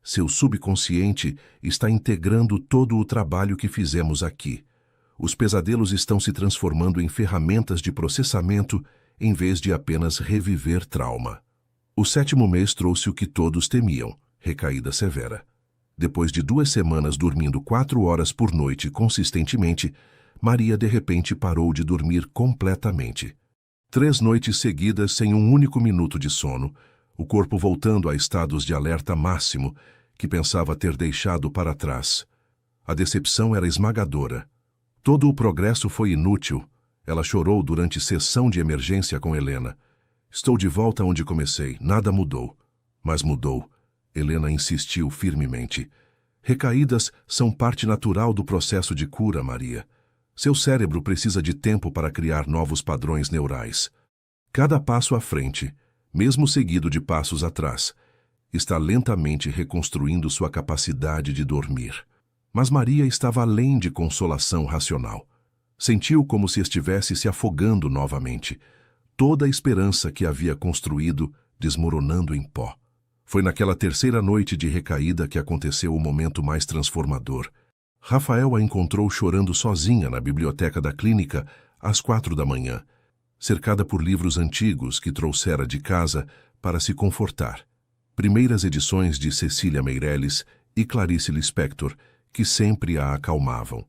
Seu subconsciente está integrando todo o trabalho que fizemos aqui. Os pesadelos estão se transformando em ferramentas de processamento em vez de apenas reviver trauma. O 7º mês trouxe o que todos temiam, recaída severa. Depois de 2 semanas dormindo 4 horas por noite consistentemente, Maria de repente parou de dormir completamente. 3 noites seguidas sem um único minuto de sono, o corpo voltando a estados de alerta máximo que pensava ter deixado para trás. A decepção era esmagadora. Todo o progresso foi inútil. Ela chorou durante sessão de emergência com Helena. Estou de volta onde comecei, nada mudou. Mas mudou. Helena insistiu firmemente. Recaídas são parte natural do processo de cura, Maria. Seu cérebro precisa de tempo para criar novos padrões neurais. Cada passo à frente, mesmo seguido de passos atrás, está lentamente reconstruindo sua capacidade de dormir. Mas Maria estava além de consolação racional. Sentiu como se estivesse se afogando novamente, toda a esperança que havia construído desmoronando em pó. Foi naquela terceira noite de recaída que aconteceu o momento mais transformador. Rafael a encontrou chorando sozinha na biblioteca da clínica às 4 da manhã, cercada por livros antigos que trouxera de casa para se confortar. Primeiras edições de Cecília Meirelles e Clarice Lispector, que sempre a acalmavam.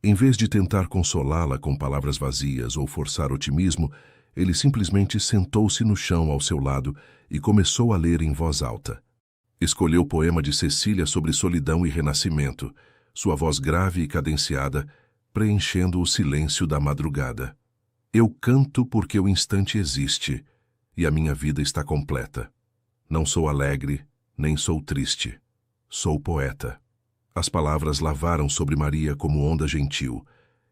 Em vez de tentar consolá-la com palavras vazias ou forçar otimismo, ele simplesmente sentou-se no chão ao seu lado e começou a ler em voz alta. Escolheu o poema de Cecília sobre solidão e renascimento, sua voz grave e cadenciada, preenchendo o silêncio da madrugada. Eu canto porque o instante existe, e a minha vida está completa. Não sou alegre, nem sou triste. Sou poeta. As palavras lavaram sobre Maria como onda gentil.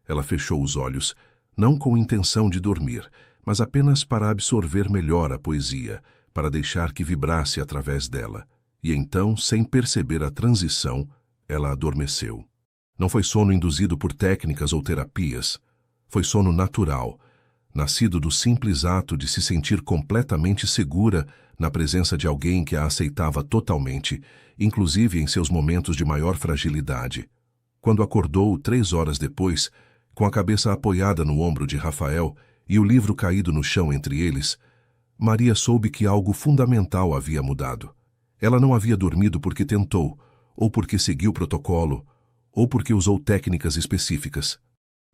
Ela fechou os olhos, não com intenção de dormir, mas apenas para absorver melhor a poesia, para deixar que vibrasse através dela. E então, sem perceber a transição, ela adormeceu. Não foi sono induzido por técnicas ou terapias. Foi sono natural, nascido do simples ato de se sentir completamente segura na presença de alguém que a aceitava totalmente, inclusive em seus momentos de maior fragilidade. Quando acordou 3 horas depois, com a cabeça apoiada no ombro de Rafael e o livro caído no chão entre eles, Maria soube que algo fundamental havia mudado. Ela não havia dormido porque tentou, ou porque seguiu o protocolo, ou porque usou técnicas específicas.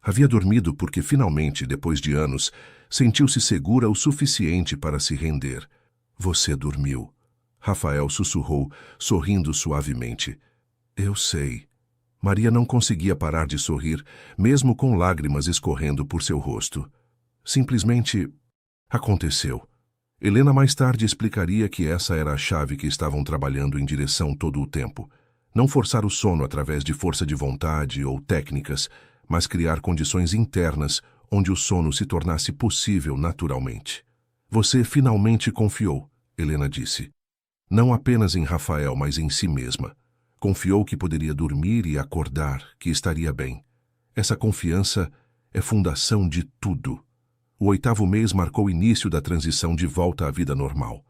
Havia dormido porque finalmente, depois de anos, sentiu-se segura o suficiente para se render. Você dormiu. Rafael sussurrou, sorrindo suavemente. Eu sei. Maria não conseguia parar de sorrir, mesmo com lágrimas escorrendo por seu rosto. Simplesmente aconteceu. Helena mais tarde explicaria que essa era a chave que estavam trabalhando em direção todo o tempo. Não forçar o sono através de força de vontade ou técnicas, mas criar condições internas onde o sono se tornasse possível naturalmente. Você finalmente confiou, Helena disse. Não apenas em Rafael, mas em si mesma. Confiou que poderia dormir e acordar, que estaria bem. Essa confiança é fundação de tudo. O 8º mês marcou o início da transição de volta à vida normal.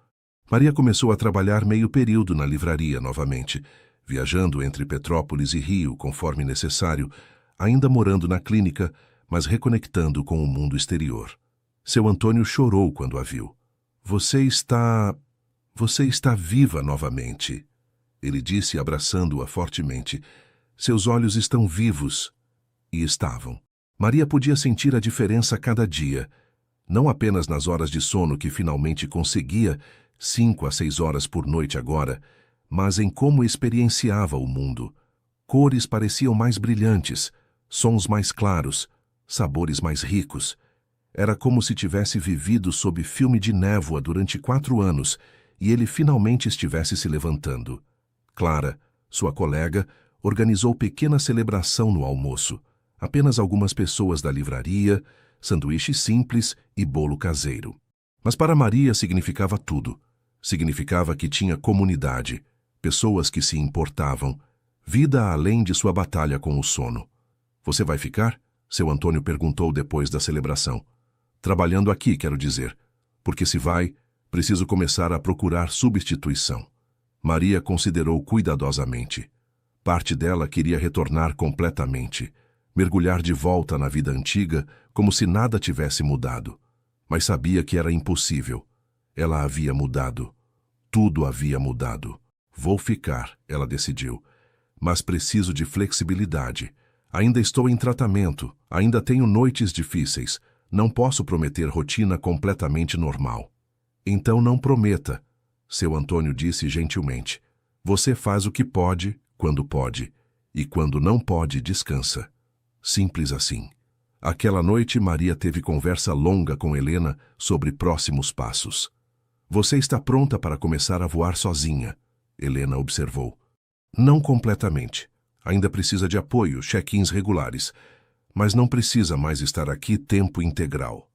Maria começou a trabalhar meio período na livraria novamente, viajando entre Petrópolis e Rio conforme necessário, ainda morando na clínica, mas reconectando com o mundo exterior. Seu Antônio chorou quando a viu. Você está viva novamente, ele disse abraçando-a fortemente. Seus olhos estão vivos. E estavam. Maria podia sentir a diferença cada dia, não apenas nas horas de sono que finalmente conseguia, 5 a 6 horas por noite agora, mas em como experienciava o mundo. Cores pareciam mais brilhantes, sons mais claros, sabores mais ricos. Era como se tivesse vivido sob filme de névoa durante 4 anos e ele finalmente estivesse se levantando. Clara, sua colega, organizou pequena celebração no almoço. Apenas algumas pessoas da livraria, sanduíche simples e bolo caseiro. Mas para Maria significava tudo. Significava que tinha comunidade, pessoas que se importavam, vida além de sua batalha com o sono. Você vai ficar? Seu Antônio perguntou depois da celebração. Trabalhando aqui, quero dizer. Porque se vai, preciso começar a procurar substituição. Maria considerou cuidadosamente. Parte dela queria retornar completamente, mergulhar de volta na vida antiga como se nada tivesse mudado. Mas sabia que era impossível. Ela havia mudado. Tudo havia mudado. Vou ficar, ela decidiu. Mas preciso de flexibilidade. Ainda estou em tratamento, ainda tenho noites difíceis. Não posso prometer rotina completamente normal. Então não prometa, seu Antônio disse gentilmente. Você faz o que pode, quando pode, e quando não pode, descansa. Simples assim. Aquela noite, Maria teve conversa longa com Helena sobre próximos passos. Você está pronta para começar a voar sozinha, Helena observou. Não completamente. Ainda precisa de apoio, check-ins regulares. Mas não precisa mais estar aqui tempo integral.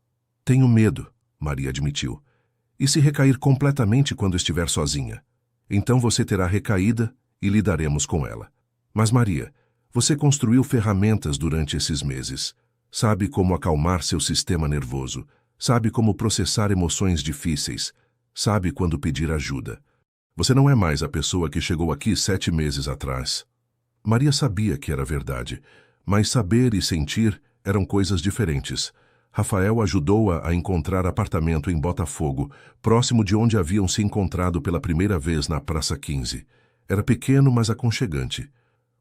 Tenho medo, Maria admitiu. E se recair completamente quando estiver sozinha? Então você terá recaída e lidaremos com ela. Mas Maria, você construiu ferramentas durante esses meses. Sabe como acalmar seu sistema nervoso. Sabe como processar emoções difíceis. Sabe quando pedir ajuda. Você não é mais a pessoa que chegou aqui 7 meses atrás. Maria sabia que era verdade, mas saber e sentir eram coisas diferentes. Rafael ajudou-a a encontrar apartamento em Botafogo, próximo de onde haviam se encontrado pela primeira vez na Praça 15. Era pequeno, mas aconchegante,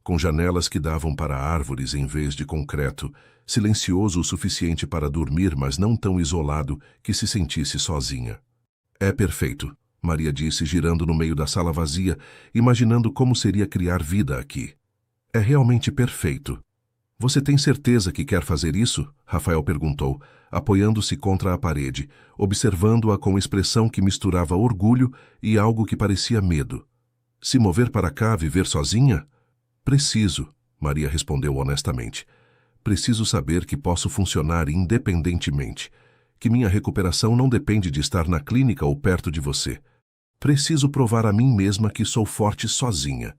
com janelas que davam para árvores em vez de concreto, silencioso o suficiente para dormir, mas não tão isolado que se sentisse sozinha. É perfeito, Maria disse, girando no meio da sala vazia, imaginando como seria criar vida aqui. É realmente perfeito. Você tem certeza que quer fazer isso? Rafael perguntou, apoiando-se contra a parede, observando-a com expressão que misturava orgulho e algo que parecia medo. Se mover para cá, viver sozinha? Preciso, Maria respondeu honestamente. Preciso saber que posso funcionar independentemente, que minha recuperação não depende de estar na clínica ou perto de você. Preciso provar a mim mesma que sou forte sozinha.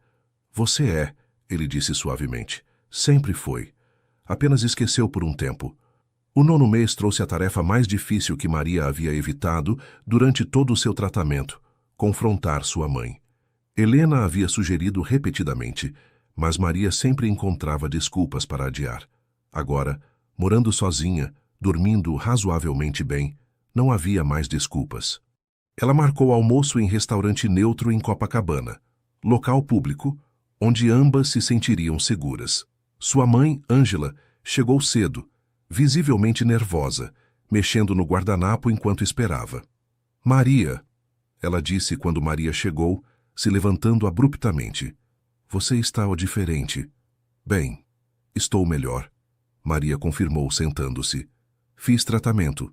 Você é, ele disse suavemente. Sempre foi. Apenas esqueceu por um tempo. O 9º mês trouxe a tarefa mais difícil que Maria havia evitado durante todo o seu tratamento, confrontar sua mãe. Helena havia sugerido repetidamente, mas Maria sempre encontrava desculpas para adiar. Agora, morando sozinha, dormindo razoavelmente bem, não havia mais desculpas. Ela marcou almoço em restaurante neutro em Copacabana, local público, onde ambas se sentiriam seguras. Sua mãe, Ângela, chegou cedo, visivelmente nervosa, mexendo no guardanapo enquanto esperava. Maria, ela disse quando Maria chegou, se levantando abruptamente. Você está diferente. Bem, estou melhor. Maria confirmou sentando-se. Fiz tratamento,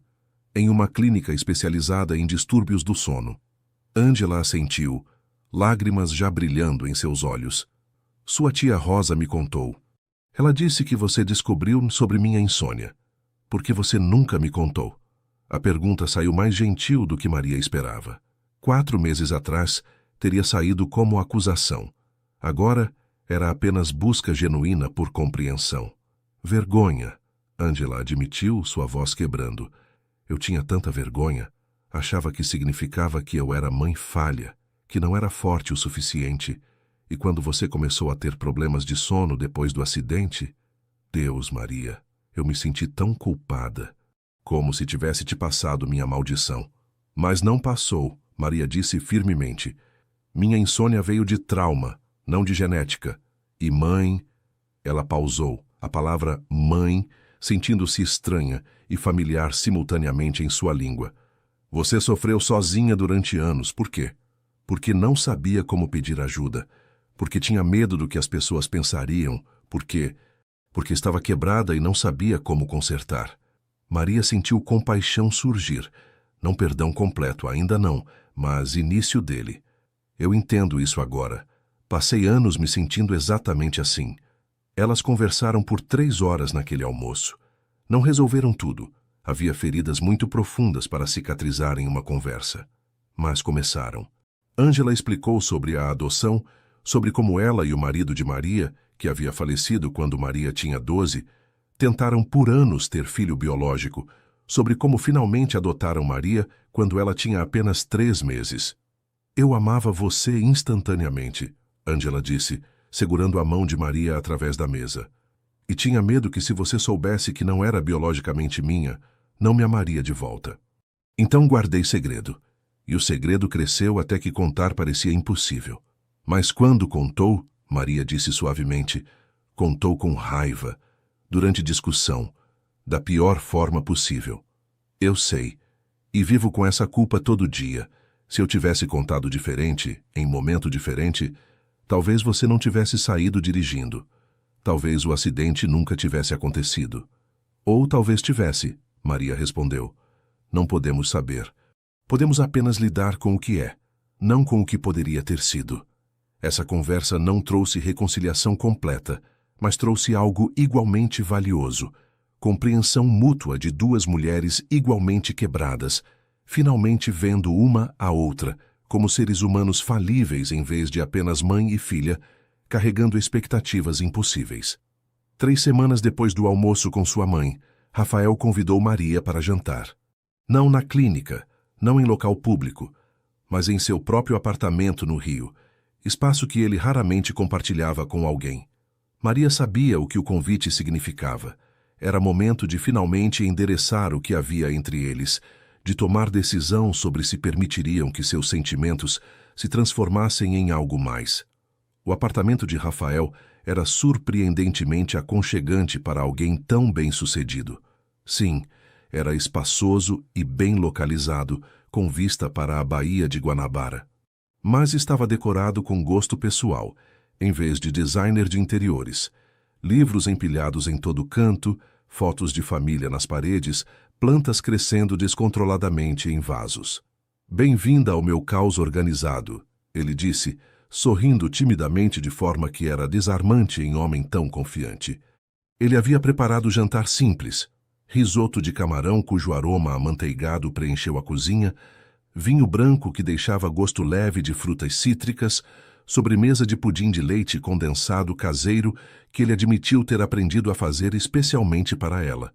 em uma clínica especializada em distúrbios do sono. Ângela assentiu, lágrimas já brilhando em seus olhos. Sua tia Rosa me contou. Ela disse que você descobriu sobre minha insônia. Por que você nunca me contou? A pergunta saiu mais gentil do que Maria esperava. 4 meses atrás, teria saído como acusação. Agora, era apenas busca genuína por compreensão. Vergonha, Ângela admitiu, sua voz quebrando. Eu tinha tanta vergonha. Achava que significava que eu era mãe falha, que não era forte o suficiente. E quando você começou a ter problemas de sono depois do acidente... Deus, Maria, eu me senti tão culpada, como se tivesse te passado minha maldição. Mas não passou, Maria disse firmemente. Minha insônia veio de trauma, não de genética. E mãe... Ela pausou, a palavra mãe, sentindo-se estranha e familiar simultaneamente em sua língua. Você sofreu sozinha durante anos, por quê? Porque não sabia como pedir ajuda. Porque tinha medo do que as pessoas pensariam, porque estava quebrada e não sabia como consertar. Maria sentiu compaixão surgir. Não perdão completo, ainda não, mas início dele. Eu entendo isso agora. Passei anos me sentindo exatamente assim. Elas conversaram por 3 horas naquele almoço. Não resolveram tudo. Havia feridas muito profundas para cicatrizar em uma conversa. Mas começaram. Ângela explicou sobre a adoção, sobre como ela e o marido de Maria, que havia falecido quando Maria tinha 12, tentaram por anos ter filho biológico, sobre como finalmente adotaram Maria quando ela tinha apenas 3 meses. Eu amava você instantaneamente, Ângela disse, segurando a mão de Maria através da mesa. E tinha medo que se você soubesse que não era biologicamente minha, não me amaria de volta. Então guardei segredo. E o segredo cresceu até que contar parecia impossível. Mas quando contou, Maria disse suavemente, contou com raiva, durante discussão, da pior forma possível. Eu sei, e vivo com essa culpa todo dia. Se eu tivesse contado diferente, em momento diferente, talvez você não tivesse saído dirigindo. Talvez o acidente nunca tivesse acontecido. Ou talvez tivesse, Maria respondeu. Não podemos saber. Podemos apenas lidar com o que é, não com o que poderia ter sido. Essa conversa não trouxe reconciliação completa, mas trouxe algo igualmente valioso: compreensão mútua de duas mulheres igualmente quebradas, finalmente vendo uma a outra como seres humanos falíveis em vez de apenas mãe e filha, carregando expectativas impossíveis. 3 semanas depois do almoço com sua mãe, Rafael convidou Maria para jantar. Não na clínica, não em local público, mas em seu próprio apartamento no Rio, espaço que ele raramente compartilhava com alguém. Maria sabia o que o convite significava. Era momento de finalmente endereçar o que havia entre eles, de tomar decisão sobre se permitiriam que seus sentimentos se transformassem em algo mais. O apartamento de Rafael era surpreendentemente aconchegante para alguém tão bem-sucedido. Sim, era espaçoso e bem localizado, com vista para a Baía de Guanabara. Mas estava decorado com gosto pessoal, em vez de designer de interiores. Livros empilhados em todo canto, fotos de família nas paredes, plantas crescendo descontroladamente em vasos. "Bem-vinda ao meu caos organizado", ele disse, sorrindo timidamente de forma que era desarmante em homem tão confiante. Ele havia preparado jantar simples: risoto de camarão cujo aroma amanteigado preencheu a cozinha, vinho branco que deixava gosto leve de frutas cítricas, sobremesa de pudim de leite condensado caseiro que ele admitiu ter aprendido a fazer especialmente para ela.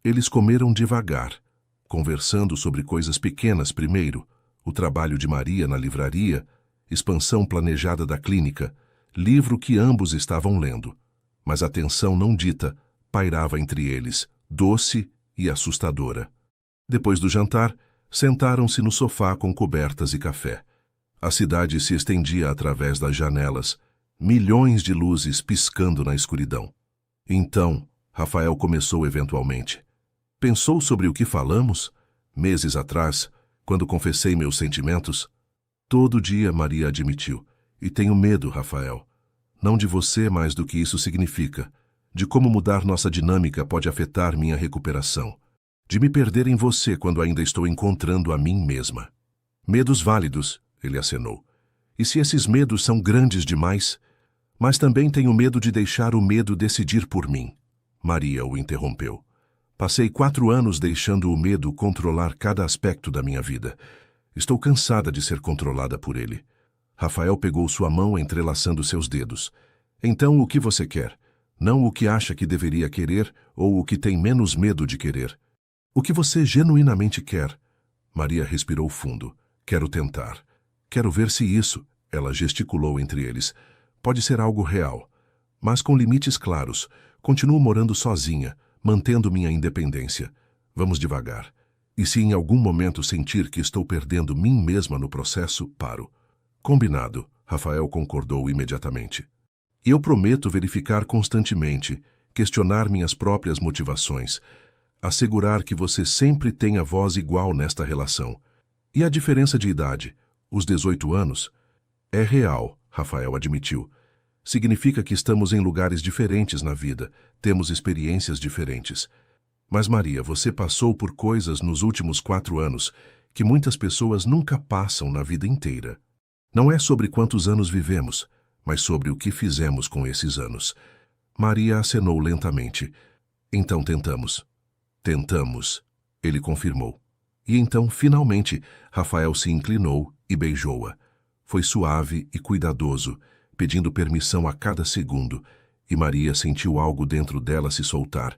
Eles comeram devagar, conversando sobre coisas pequenas primeiro: o trabalho de Maria na livraria, expansão planejada da clínica, livro que ambos estavam lendo. Mas a tensão não dita pairava entre eles, doce e assustadora. Depois do jantar, sentaram-se no sofá com cobertas e café. A cidade se estendia através das janelas, milhões de luzes piscando na escuridão. Então, Rafael começou eventualmente: "Pensou sobre o que falamos? Meses atrás, quando confessei meus sentimentos?" "Todo dia", Maria admitiu. "E tenho medo, Rafael. Não de você, mas do que isso significa. De como mudar nossa dinâmica pode afetar minha recuperação. De me perder em você quando ainda estou encontrando a mim mesma." "Medos válidos", ele acenou. "E se esses medos são grandes demais? Mas também tenho medo de deixar o medo decidir por mim." Maria o interrompeu. "Passei 4 anos deixando o medo controlar cada aspecto da minha vida. Estou cansada de ser controlada por ele." Rafael pegou sua mão entrelaçando seus dedos. "Então o que você quer? Não o que acha que deveria querer ou o que tem menos medo de querer. O que você genuinamente quer?" Maria respirou fundo. "Quero tentar. Quero ver se isso", ela gesticulou entre eles, "pode ser algo real. Mas com limites claros. Continuo morando sozinha, mantendo minha independência. Vamos devagar. E se em algum momento sentir que estou perdendo mim mesma no processo, paro." "Combinado", Rafael concordou imediatamente. "E eu prometo verificar constantemente, questionar minhas próprias motivações, assegurar que você sempre tenha voz igual nesta relação. E a diferença de idade, os 18 anos? É real", Rafael admitiu. "Significa que estamos em lugares diferentes na vida, temos experiências diferentes. Mas, Maria, você passou por coisas nos últimos 4 anos que muitas pessoas nunca passam na vida inteira. Não é sobre quantos anos vivemos, mas sobre o que fizemos com esses anos." Maria acenou lentamente. "Então tentamos." "Tentamos", ele confirmou. E então, finalmente, Rafael se inclinou e beijou-a. Foi suave e cuidadoso, pedindo permissão a cada segundo, e Maria sentiu algo dentro dela se soltar.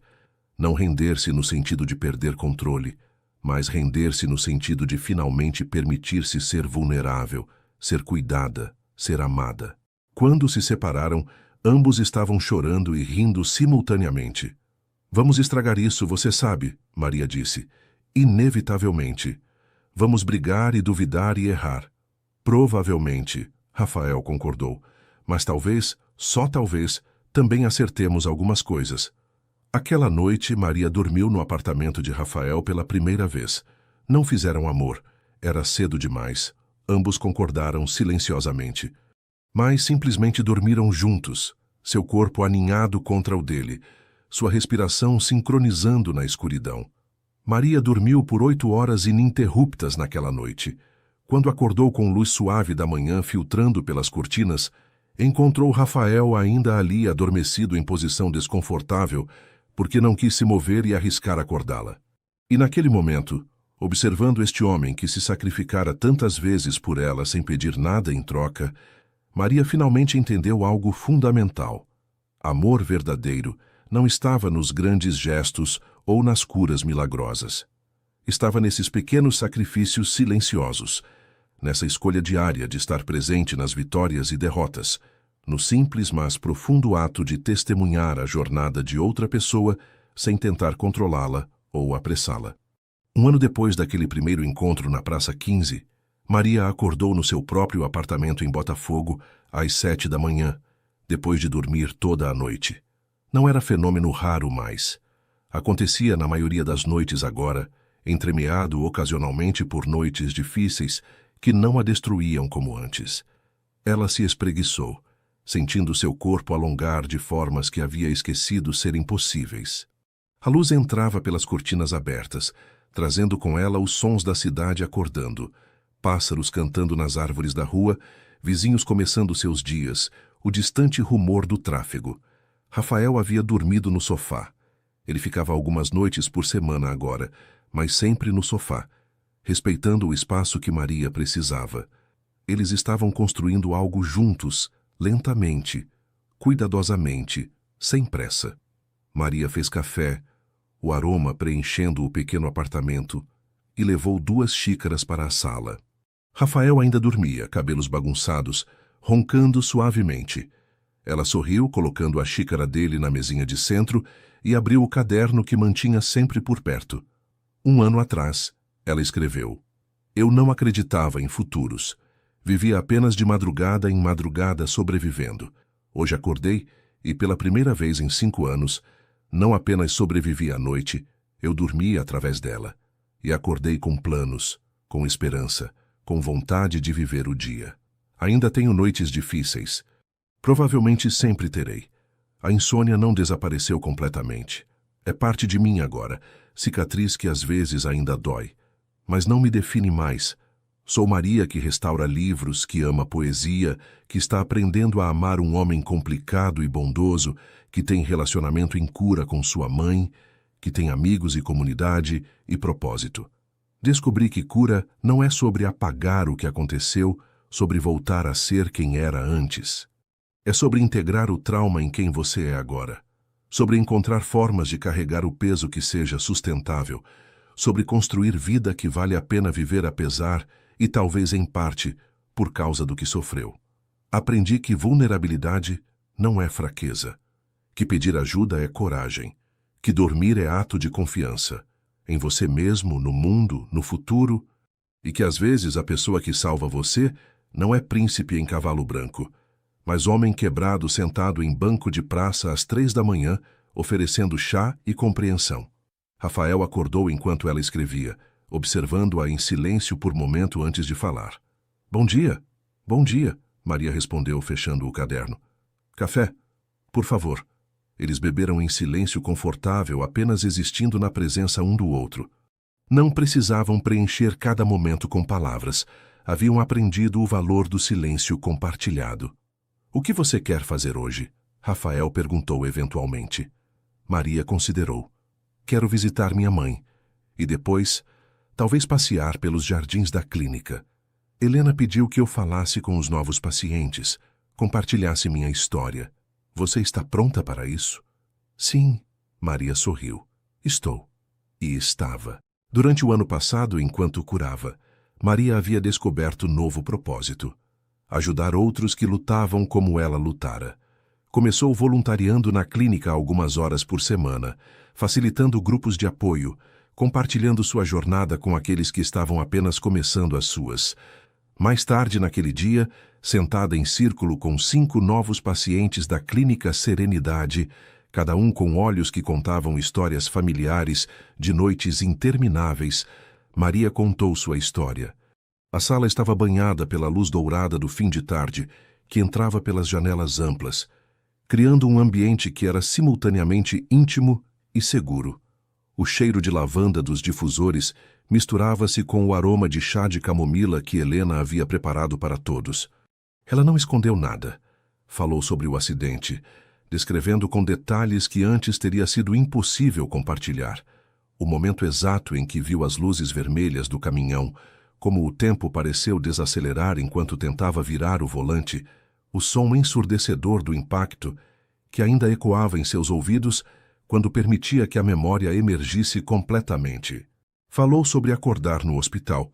Não render-se no sentido de perder controle, mas render-se no sentido de finalmente permitir-se ser vulnerável, ser cuidada, ser amada. Quando se separaram, ambos estavam chorando e rindo simultaneamente. "Vamos estragar isso, você sabe", Maria disse. "Inevitavelmente. Vamos brigar e duvidar e errar." "Provavelmente", Rafael concordou. "Mas talvez, só talvez, também acertemos algumas coisas." Aquela noite, Maria dormiu no apartamento de Rafael pela primeira vez. Não fizeram amor. Era cedo demais. Ambos concordaram silenciosamente. Mas simplesmente dormiram juntos, seu corpo aninhado contra o dele, sua respiração sincronizando na escuridão. Maria dormiu por 8 horas ininterruptas naquela noite. Quando acordou com luz suave da manhã filtrando pelas cortinas, Encontrou Rafael ainda ali adormecido em posição desconfortável, porque não quis se mover e arriscar acordá-la. E naquele momento, observando este homem que se sacrificara tantas vezes por ela sem pedir nada em troca, Maria finalmente entendeu algo fundamental. Amor verdadeiro não estava nos grandes gestos ou nas curas milagrosas. Estava nesses pequenos sacrifícios silenciosos, nessa escolha diária de estar presente nas vitórias e derrotas, no simples mas profundo ato de testemunhar a jornada de outra pessoa sem tentar controlá-la ou apressá-la. Um ano depois daquele primeiro encontro na Praça 15, Maria acordou no seu próprio apartamento em Botafogo às 7 da manhã, depois de dormir toda a noite. Não era fenômeno raro mais. Acontecia na maioria das noites agora, entremeado ocasionalmente por noites difíceis que não a destruíam como antes. Ela se espreguiçou, sentindo seu corpo alongar de formas que havia esquecido serem possíveis. A luz entrava pelas cortinas abertas, trazendo com ela os sons da cidade acordando, pássaros cantando nas árvores da rua, vizinhos começando seus dias, o distante rumor do tráfego. Rafael havia dormido no sofá. Ele ficava algumas noites por semana agora, mas sempre no sofá, respeitando o espaço que Maria precisava. Eles estavam construindo algo juntos, lentamente, cuidadosamente, sem pressa. Maria fez café, o aroma preenchendo o pequeno apartamento, e levou 2 xícaras para a sala. Rafael ainda dormia, cabelos bagunçados, roncando suavemente. Ela sorriu, colocando a xícara dele na mesinha de centro e abriu o caderno que mantinha sempre por perto. 1 ano atrás, ela escreveu: "Eu não acreditava em futuros. Vivia apenas de madrugada em madrugada sobrevivendo. Hoje acordei e, pela primeira vez em 5 anos, não apenas sobrevivi à noite, eu dormi através dela. E acordei com planos, com esperança, com vontade de viver o dia. Ainda tenho noites difíceis. Provavelmente sempre terei. A insônia não desapareceu completamente. É parte de mim agora, cicatriz que às vezes ainda dói. Mas não me define mais. Sou Maria que restaura livros, que ama poesia, que está aprendendo a amar um homem complicado e bondoso, que tem relacionamento em cura com sua mãe, que tem amigos e comunidade e propósito. Descobri que cura não é sobre apagar o que aconteceu, sobre voltar a ser quem era antes. É sobre integrar o trauma em quem você é agora, sobre encontrar formas de carregar o peso que seja sustentável, sobre construir vida que vale a pena viver apesar e talvez em parte por causa do que sofreu. Aprendi que vulnerabilidade não é fraqueza, que pedir ajuda é coragem, que dormir é ato de confiança, em você mesmo, no mundo, no futuro, e que às vezes a pessoa que salva você não é príncipe em cavalo branco, mas homem quebrado sentado em banco de praça às 3 da manhã, oferecendo chá e compreensão. Rafael acordou enquanto ela escrevia, observando-a em silêncio por momento antes de falar. Bom dia, Maria respondeu, fechando o caderno. Café, por favor. Eles beberam em silêncio confortável, apenas existindo na presença um do outro. Não precisavam preencher cada momento com palavras. Haviam aprendido o valor do silêncio compartilhado. O que você quer fazer hoje? Rafael perguntou eventualmente. Maria considerou. Quero visitar minha mãe. E depois, talvez passear pelos jardins da clínica. Helena pediu que eu falasse com os novos pacientes, compartilhasse minha história. Você está pronta para isso? Sim, Maria sorriu. Estou. E estava. Durante o ano passado, enquanto curava, Maria havia descoberto novo propósito: ajudar outros que lutavam como ela lutara. Começou voluntariando na clínica algumas horas por semana, facilitando grupos de apoio, compartilhando sua jornada com aqueles que estavam apenas começando as suas. Mais tarde naquele dia, sentada em círculo com 5 novos pacientes da Clínica Serenidade, cada um com olhos que contavam histórias familiares de noites intermináveis, Maria contou sua história. A sala estava banhada pela luz dourada do fim de tarde, que entrava pelas janelas amplas, criando um ambiente que era simultaneamente íntimo e seguro. O cheiro de lavanda dos difusores misturava-se com o aroma de chá de camomila que Helena havia preparado para todos. Ela não escondeu nada. Falou sobre o acidente, descrevendo com detalhes que antes teria sido impossível compartilhar. O momento exato em que viu as luzes vermelhas do caminhão, como o tempo pareceu desacelerar enquanto tentava virar o volante, o som ensurdecedor do impacto, que ainda ecoava em seus ouvidos quando permitia que a memória emergisse completamente. Falou sobre acordar no hospital,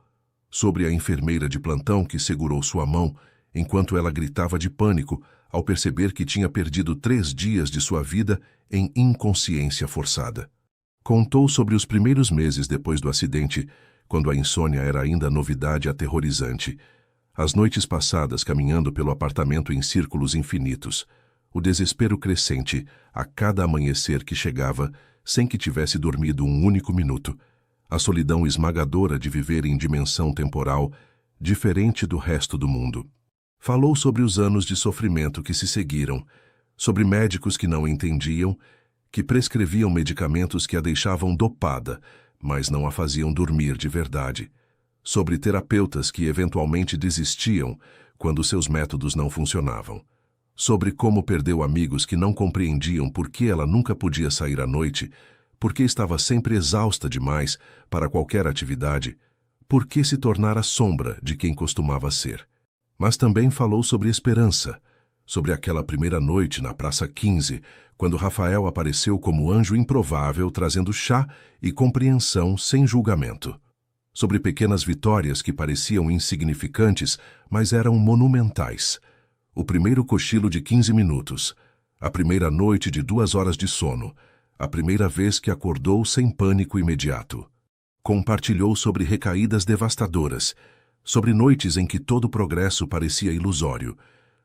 sobre a enfermeira de plantão que segurou sua mão enquanto ela gritava de pânico ao perceber que tinha perdido 3 dias de sua vida em inconsciência forçada. Contou sobre os primeiros meses depois do acidente, quando a insônia era ainda novidade aterrorizante, as noites passadas caminhando pelo apartamento em círculos infinitos, o desespero crescente a cada amanhecer que chegava sem que tivesse dormido um único minuto, a solidão esmagadora de viver em dimensão temporal diferente do resto do mundo. Falou sobre os anos de sofrimento que se seguiram, sobre médicos que não entendiam, que prescreviam medicamentos que a deixavam dopada, mas não a faziam dormir de verdade, sobre terapeutas que eventualmente desistiam quando seus métodos não funcionavam, sobre como perdeu amigos que não compreendiam por que ela nunca podia sair à noite, porque estava sempre exausta demais para qualquer atividade, por que se tornara sombra de quem costumava ser. Mas também falou sobre esperança, sobre aquela primeira noite na Praça 15, quando Rafael apareceu como anjo improvável trazendo chá e compreensão sem julgamento. Sobre pequenas vitórias que pareciam insignificantes, mas eram monumentais. O primeiro cochilo de 15 minutos, a primeira noite de 2 horas de sono, a primeira vez que acordou sem pânico imediato. Compartilhou sobre recaídas devastadoras, sobre noites em que todo o progresso parecia ilusório,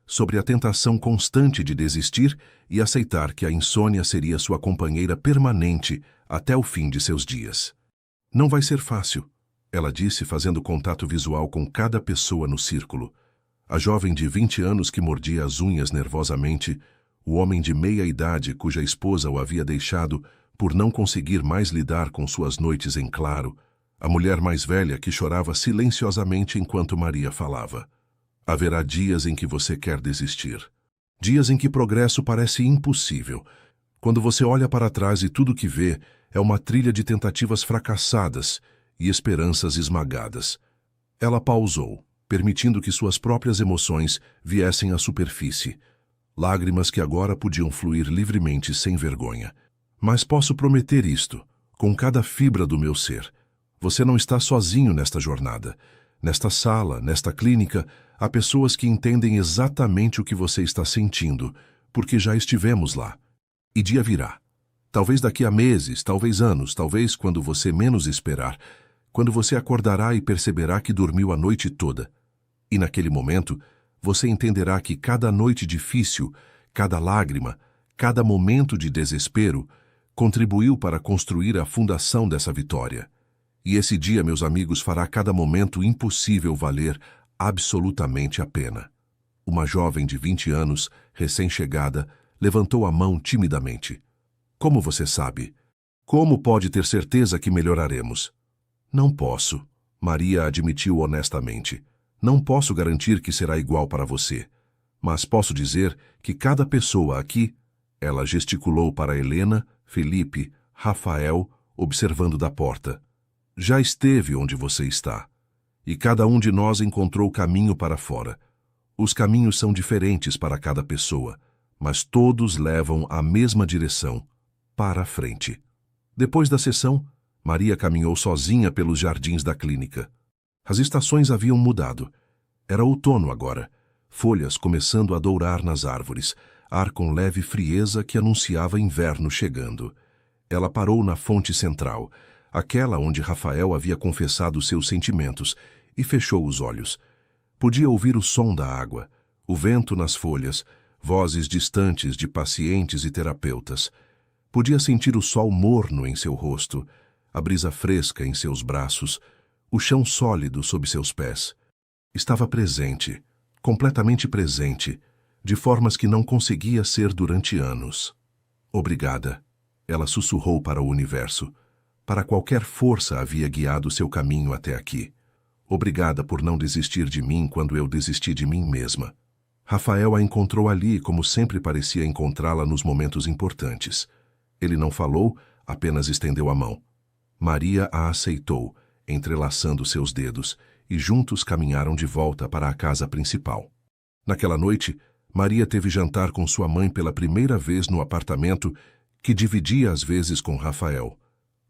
sobre a tentação constante de desistir e aceitar que a insônia seria sua companheira permanente até o fim de seus dias. Não vai ser fácil, ela disse fazendo contato visual com cada pessoa no círculo. A jovem de 20 anos que mordia as unhas nervosamente, o homem de meia idade cuja esposa o havia deixado por não conseguir mais lidar com suas noites em claro, a mulher mais velha que chorava silenciosamente enquanto Maria falava. Haverá dias em que você quer desistir. Dias em que progresso parece impossível. Quando você olha para trás e tudo que vê é uma trilha de tentativas fracassadas e esperanças esmagadas. Ela pausou, permitindo que suas próprias emoções viessem à superfície. Lágrimas que agora podiam fluir livremente sem vergonha. Mas posso prometer isto, com cada fibra do meu ser. Você não está sozinho nesta jornada. Nesta sala, nesta clínica, há pessoas que entendem exatamente o que você está sentindo, porque já estivemos lá. E dia virá. Talvez daqui a meses, talvez anos, talvez quando você menos esperar, quando você acordará e perceberá que dormiu a noite toda. E naquele momento, você entenderá que cada noite difícil, cada lágrima, cada momento de desespero, contribuiu para construir a fundação dessa vitória. E esse dia, meus amigos, fará cada momento impossível valer absolutamente a pena. Uma jovem de 20 anos, recém-chegada, levantou a mão timidamente. Como você sabe? Como pode ter certeza que melhoraremos? Não posso, Maria admitiu honestamente. Não posso garantir que será igual para você. Mas posso dizer que cada pessoa aqui, ela gesticulou para Helena, Felipe, Rafael, observando da porta, já esteve onde você está. E cada um de nós encontrou caminho para fora. Os caminhos são diferentes para cada pessoa, mas todos levam à mesma direção, para a frente. Depois da sessão, Maria caminhou sozinha pelos jardins da clínica. As estações haviam mudado. Era outono agora, folhas começando a dourar nas árvores, ar com leve frieza que anunciava inverno chegando. Ela parou na fonte central, aquela onde Rafael havia confessado seus sentimentos, e fechou os olhos. Podia ouvir o som da água, o vento nas folhas, vozes distantes de pacientes e terapeutas. Podia sentir o sol morno em seu rosto, a brisa fresca em seus braços, o chão sólido sob seus pés. Estava presente, completamente presente, de formas que não conseguia ser durante anos. Obrigada, ela sussurrou para o universo. Para qualquer força havia guiado seu caminho até aqui. Obrigada por não desistir de mim quando eu desisti de mim mesma. Rafael a encontrou ali como sempre parecia encontrá-la nos momentos importantes. Ele não falou, apenas estendeu a mão. Maria a aceitou, entrelaçando seus dedos, e juntos caminharam de volta para a casa principal. Naquela noite, Maria teve jantar com sua mãe pela primeira vez no apartamento que dividia às vezes com Rafael.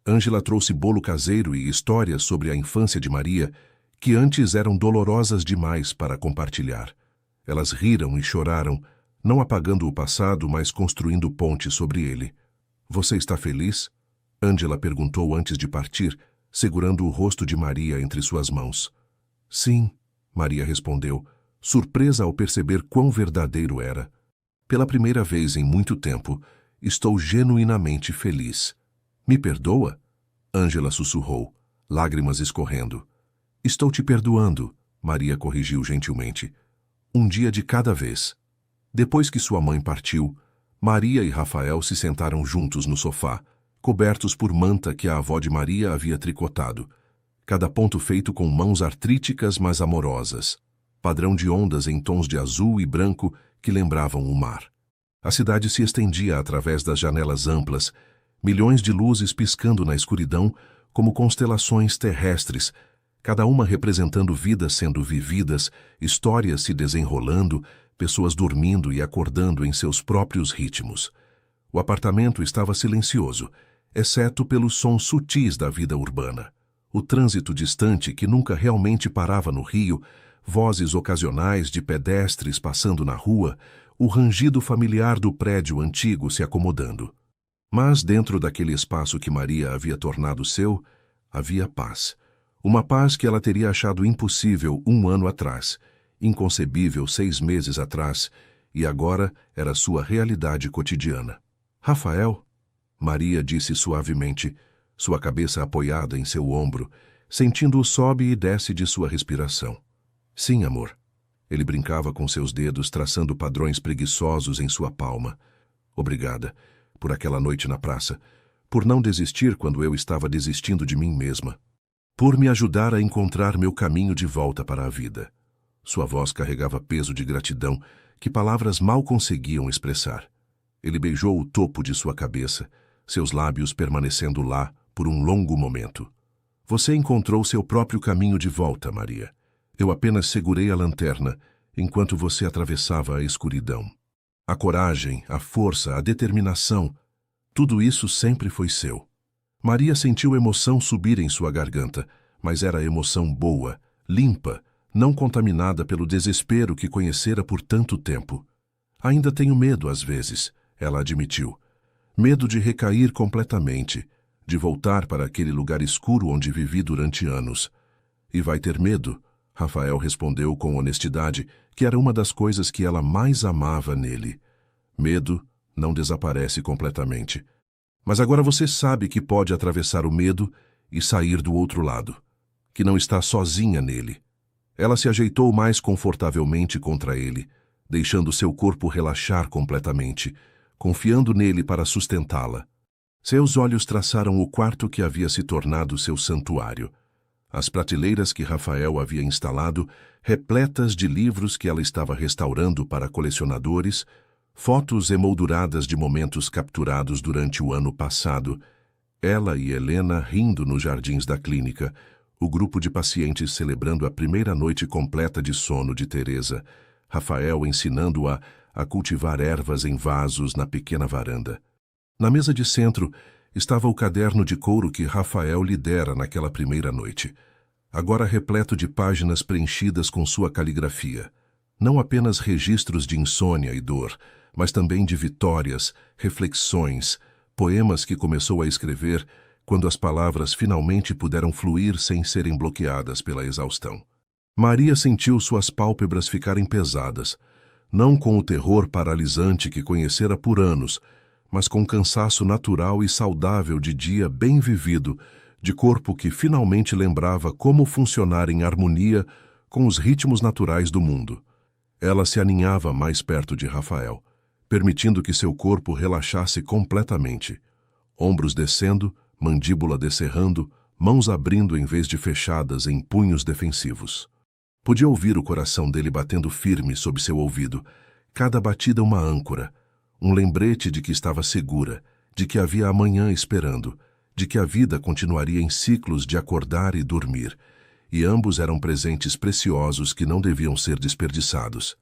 Ângela trouxe bolo caseiro e histórias sobre a infância de Maria, que antes eram dolorosas demais para compartilhar. Elas riram e choraram, não apagando o passado, mas construindo ponte sobre ele. "Você está feliz?" Ângela perguntou antes de partir, segurando o rosto de Maria entre suas mãos. "Sim", Maria respondeu, surpresa ao perceber quão verdadeiro era. "Pela primeira vez em muito tempo, estou genuinamente feliz." "Me perdoa?" Ângela sussurrou, lágrimas escorrendo. "Estou te perdoando", Maria corrigiu gentilmente. "Um dia de cada vez." Depois que sua mãe partiu, Maria e Rafael se sentaram juntos no sofá, cobertos por manta que a avó de Maria havia tricotado. Cada ponto feito com mãos artríticas, mas amorosas. Padrão de ondas em tons de azul e branco que lembravam o mar. A cidade se estendia através das janelas amplas, milhões de luzes piscando na escuridão como constelações terrestres, cada uma representando vidas sendo vividas, histórias se desenrolando, pessoas dormindo e acordando em seus próprios ritmos. O apartamento estava silencioso, exceto pelos sons sutis da vida urbana. O trânsito distante que nunca realmente parava no Rio, vozes ocasionais de pedestres passando na rua, o rangido familiar do prédio antigo se acomodando. Mas dentro daquele espaço que Maria havia tornado seu, havia paz. Uma paz que ela teria achado impossível 1 ano atrás, inconcebível 6 meses atrás, e agora era sua realidade cotidiana. "Rafael?" Maria disse suavemente, sua cabeça apoiada em seu ombro, sentindo o sobe e desce de sua respiração. "Sim, amor." Ele brincava com seus dedos, traçando padrões preguiçosos em sua palma. "Obrigada por aquela noite na praça, por não desistir quando eu estava desistindo de mim mesma, por me ajudar a encontrar meu caminho de volta para a vida." Sua voz carregava peso de gratidão que palavras mal conseguiam expressar. Ele beijou o topo de sua cabeça, seus lábios permanecendo lá por um longo momento. "Você encontrou seu próprio caminho de volta, Maria. Eu apenas segurei a lanterna enquanto você atravessava a escuridão. A coragem, a força, a determinação, tudo isso sempre foi seu." Maria sentiu emoção subir em sua garganta, mas era emoção boa, limpa, não contaminada pelo desespero que conhecera por tanto tempo. "Ainda tenho medo às vezes", ela admitiu. "Medo de recair completamente, de voltar para aquele lugar escuro onde vivi durante anos." "E vai ter medo?" Rafael respondeu com honestidade, que era uma das coisas que ela mais amava nele. "Medo não desaparece completamente. Mas agora você sabe que pode atravessar o medo e sair do outro lado, que não está sozinha nele." Ela se ajeitou mais confortavelmente contra ele, deixando seu corpo relaxar completamente, confiando nele para sustentá-la. Seus olhos traçaram o quarto que havia se tornado seu santuário. As prateleiras que Rafael havia instalado, repletas de livros que ela estava restaurando para colecionadores, fotos emolduradas de momentos capturados durante o ano passado, ela e Helena rindo nos jardins da clínica, o grupo de pacientes celebrando a primeira noite completa de sono de Teresa, Rafael ensinando-a a cultivar ervas em vasos na pequena varanda. Na mesa de centro estava o caderno de couro que Rafael lhe dera naquela primeira noite, agora repleto de páginas preenchidas com sua caligrafia. Não apenas registros de insônia e dor, mas também de vitórias, reflexões, poemas que começou a escrever quando as palavras finalmente puderam fluir sem serem bloqueadas pela exaustão. Maria sentiu suas pálpebras ficarem pesadas, não com o terror paralisante que conhecera por anos, mas com cansaço natural e saudável de dia bem vivido, de corpo que finalmente lembrava como funcionar em harmonia com os ritmos naturais do mundo. Ela se aninhava mais perto de Rafael, permitindo que seu corpo relaxasse completamente, ombros descendo, mandíbula descerrando, mãos abrindo em vez de fechadas em punhos defensivos. Podia ouvir o coração dele batendo firme sob seu ouvido, cada batida uma âncora, um lembrete de que estava segura, de que havia amanhã esperando, de que a vida continuaria em ciclos de acordar e dormir, e ambos eram presentes preciosos que não deviam ser desperdiçados.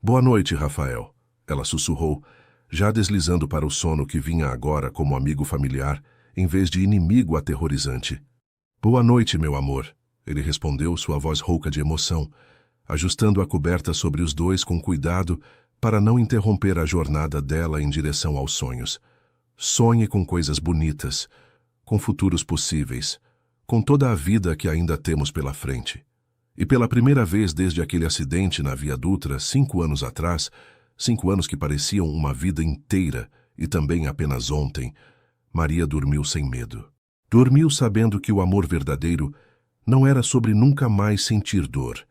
Boa noite, Rafael, ela sussurrou, já deslizando para o sono que vinha agora como amigo familiar, em vez de inimigo aterrorizante. Boa noite, meu amor, ele respondeu, sua voz rouca de emoção, ajustando a coberta sobre os dois com cuidado para não interromper a jornada dela em direção aos sonhos. Sonhe com coisas bonitas, com futuros possíveis, com toda a vida que ainda temos pela frente. E pela primeira vez desde aquele acidente na Via Dutra, 5 anos atrás, 5 anos que pareciam uma vida inteira e também apenas ontem, Maria dormiu sem medo. Dormiu sabendo que o amor verdadeiro não era sobre nunca mais sentir dor,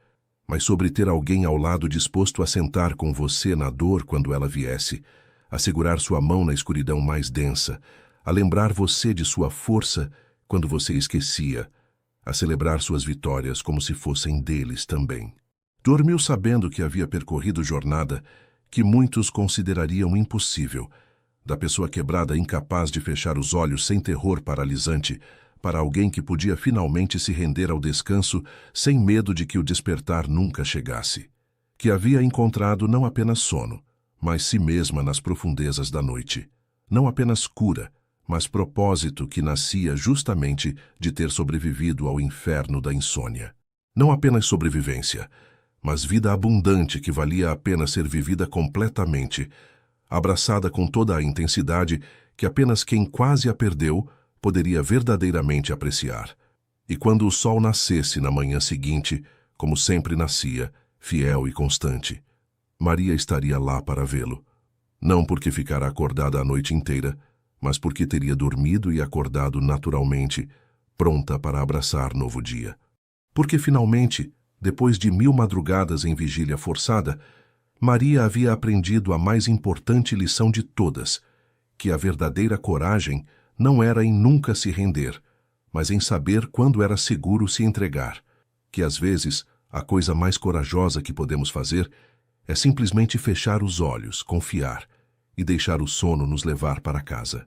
mas sobre ter alguém ao lado disposto a sentar com você na dor quando ela viesse, a segurar sua mão na escuridão mais densa, a lembrar você de sua força quando você esquecia, a celebrar suas vitórias como se fossem deles também. Dormiu sabendo que havia percorrido jornada que muitos considerariam impossível, da pessoa quebrada incapaz de fechar os olhos sem terror paralisante, para alguém que podia finalmente se render ao descanso sem medo de que o despertar nunca chegasse. Que havia encontrado não apenas sono, mas si mesma nas profundezas da noite. Não apenas cura, mas propósito que nascia justamente de ter sobrevivido ao inferno da insônia. Não apenas sobrevivência, mas vida abundante que valia a pena ser vivida completamente, abraçada com toda a intensidade que apenas quem quase a perdeu poderia verdadeiramente apreciar. E quando o sol nascesse na manhã seguinte, como sempre nascia, fiel e constante, Maria estaria lá para vê-lo. Não porque ficara acordada a noite inteira, mas porque teria dormido e acordado naturalmente, pronta para abraçar novo dia. Porque finalmente, depois de 1000 madrugadas em vigília forçada, Maria havia aprendido a mais importante lição de todas, que a verdadeira coragem não era em nunca se render, mas em saber quando era seguro se entregar, que às vezes a coisa mais corajosa que podemos fazer é simplesmente fechar os olhos, confiar e deixar o sono nos levar para casa.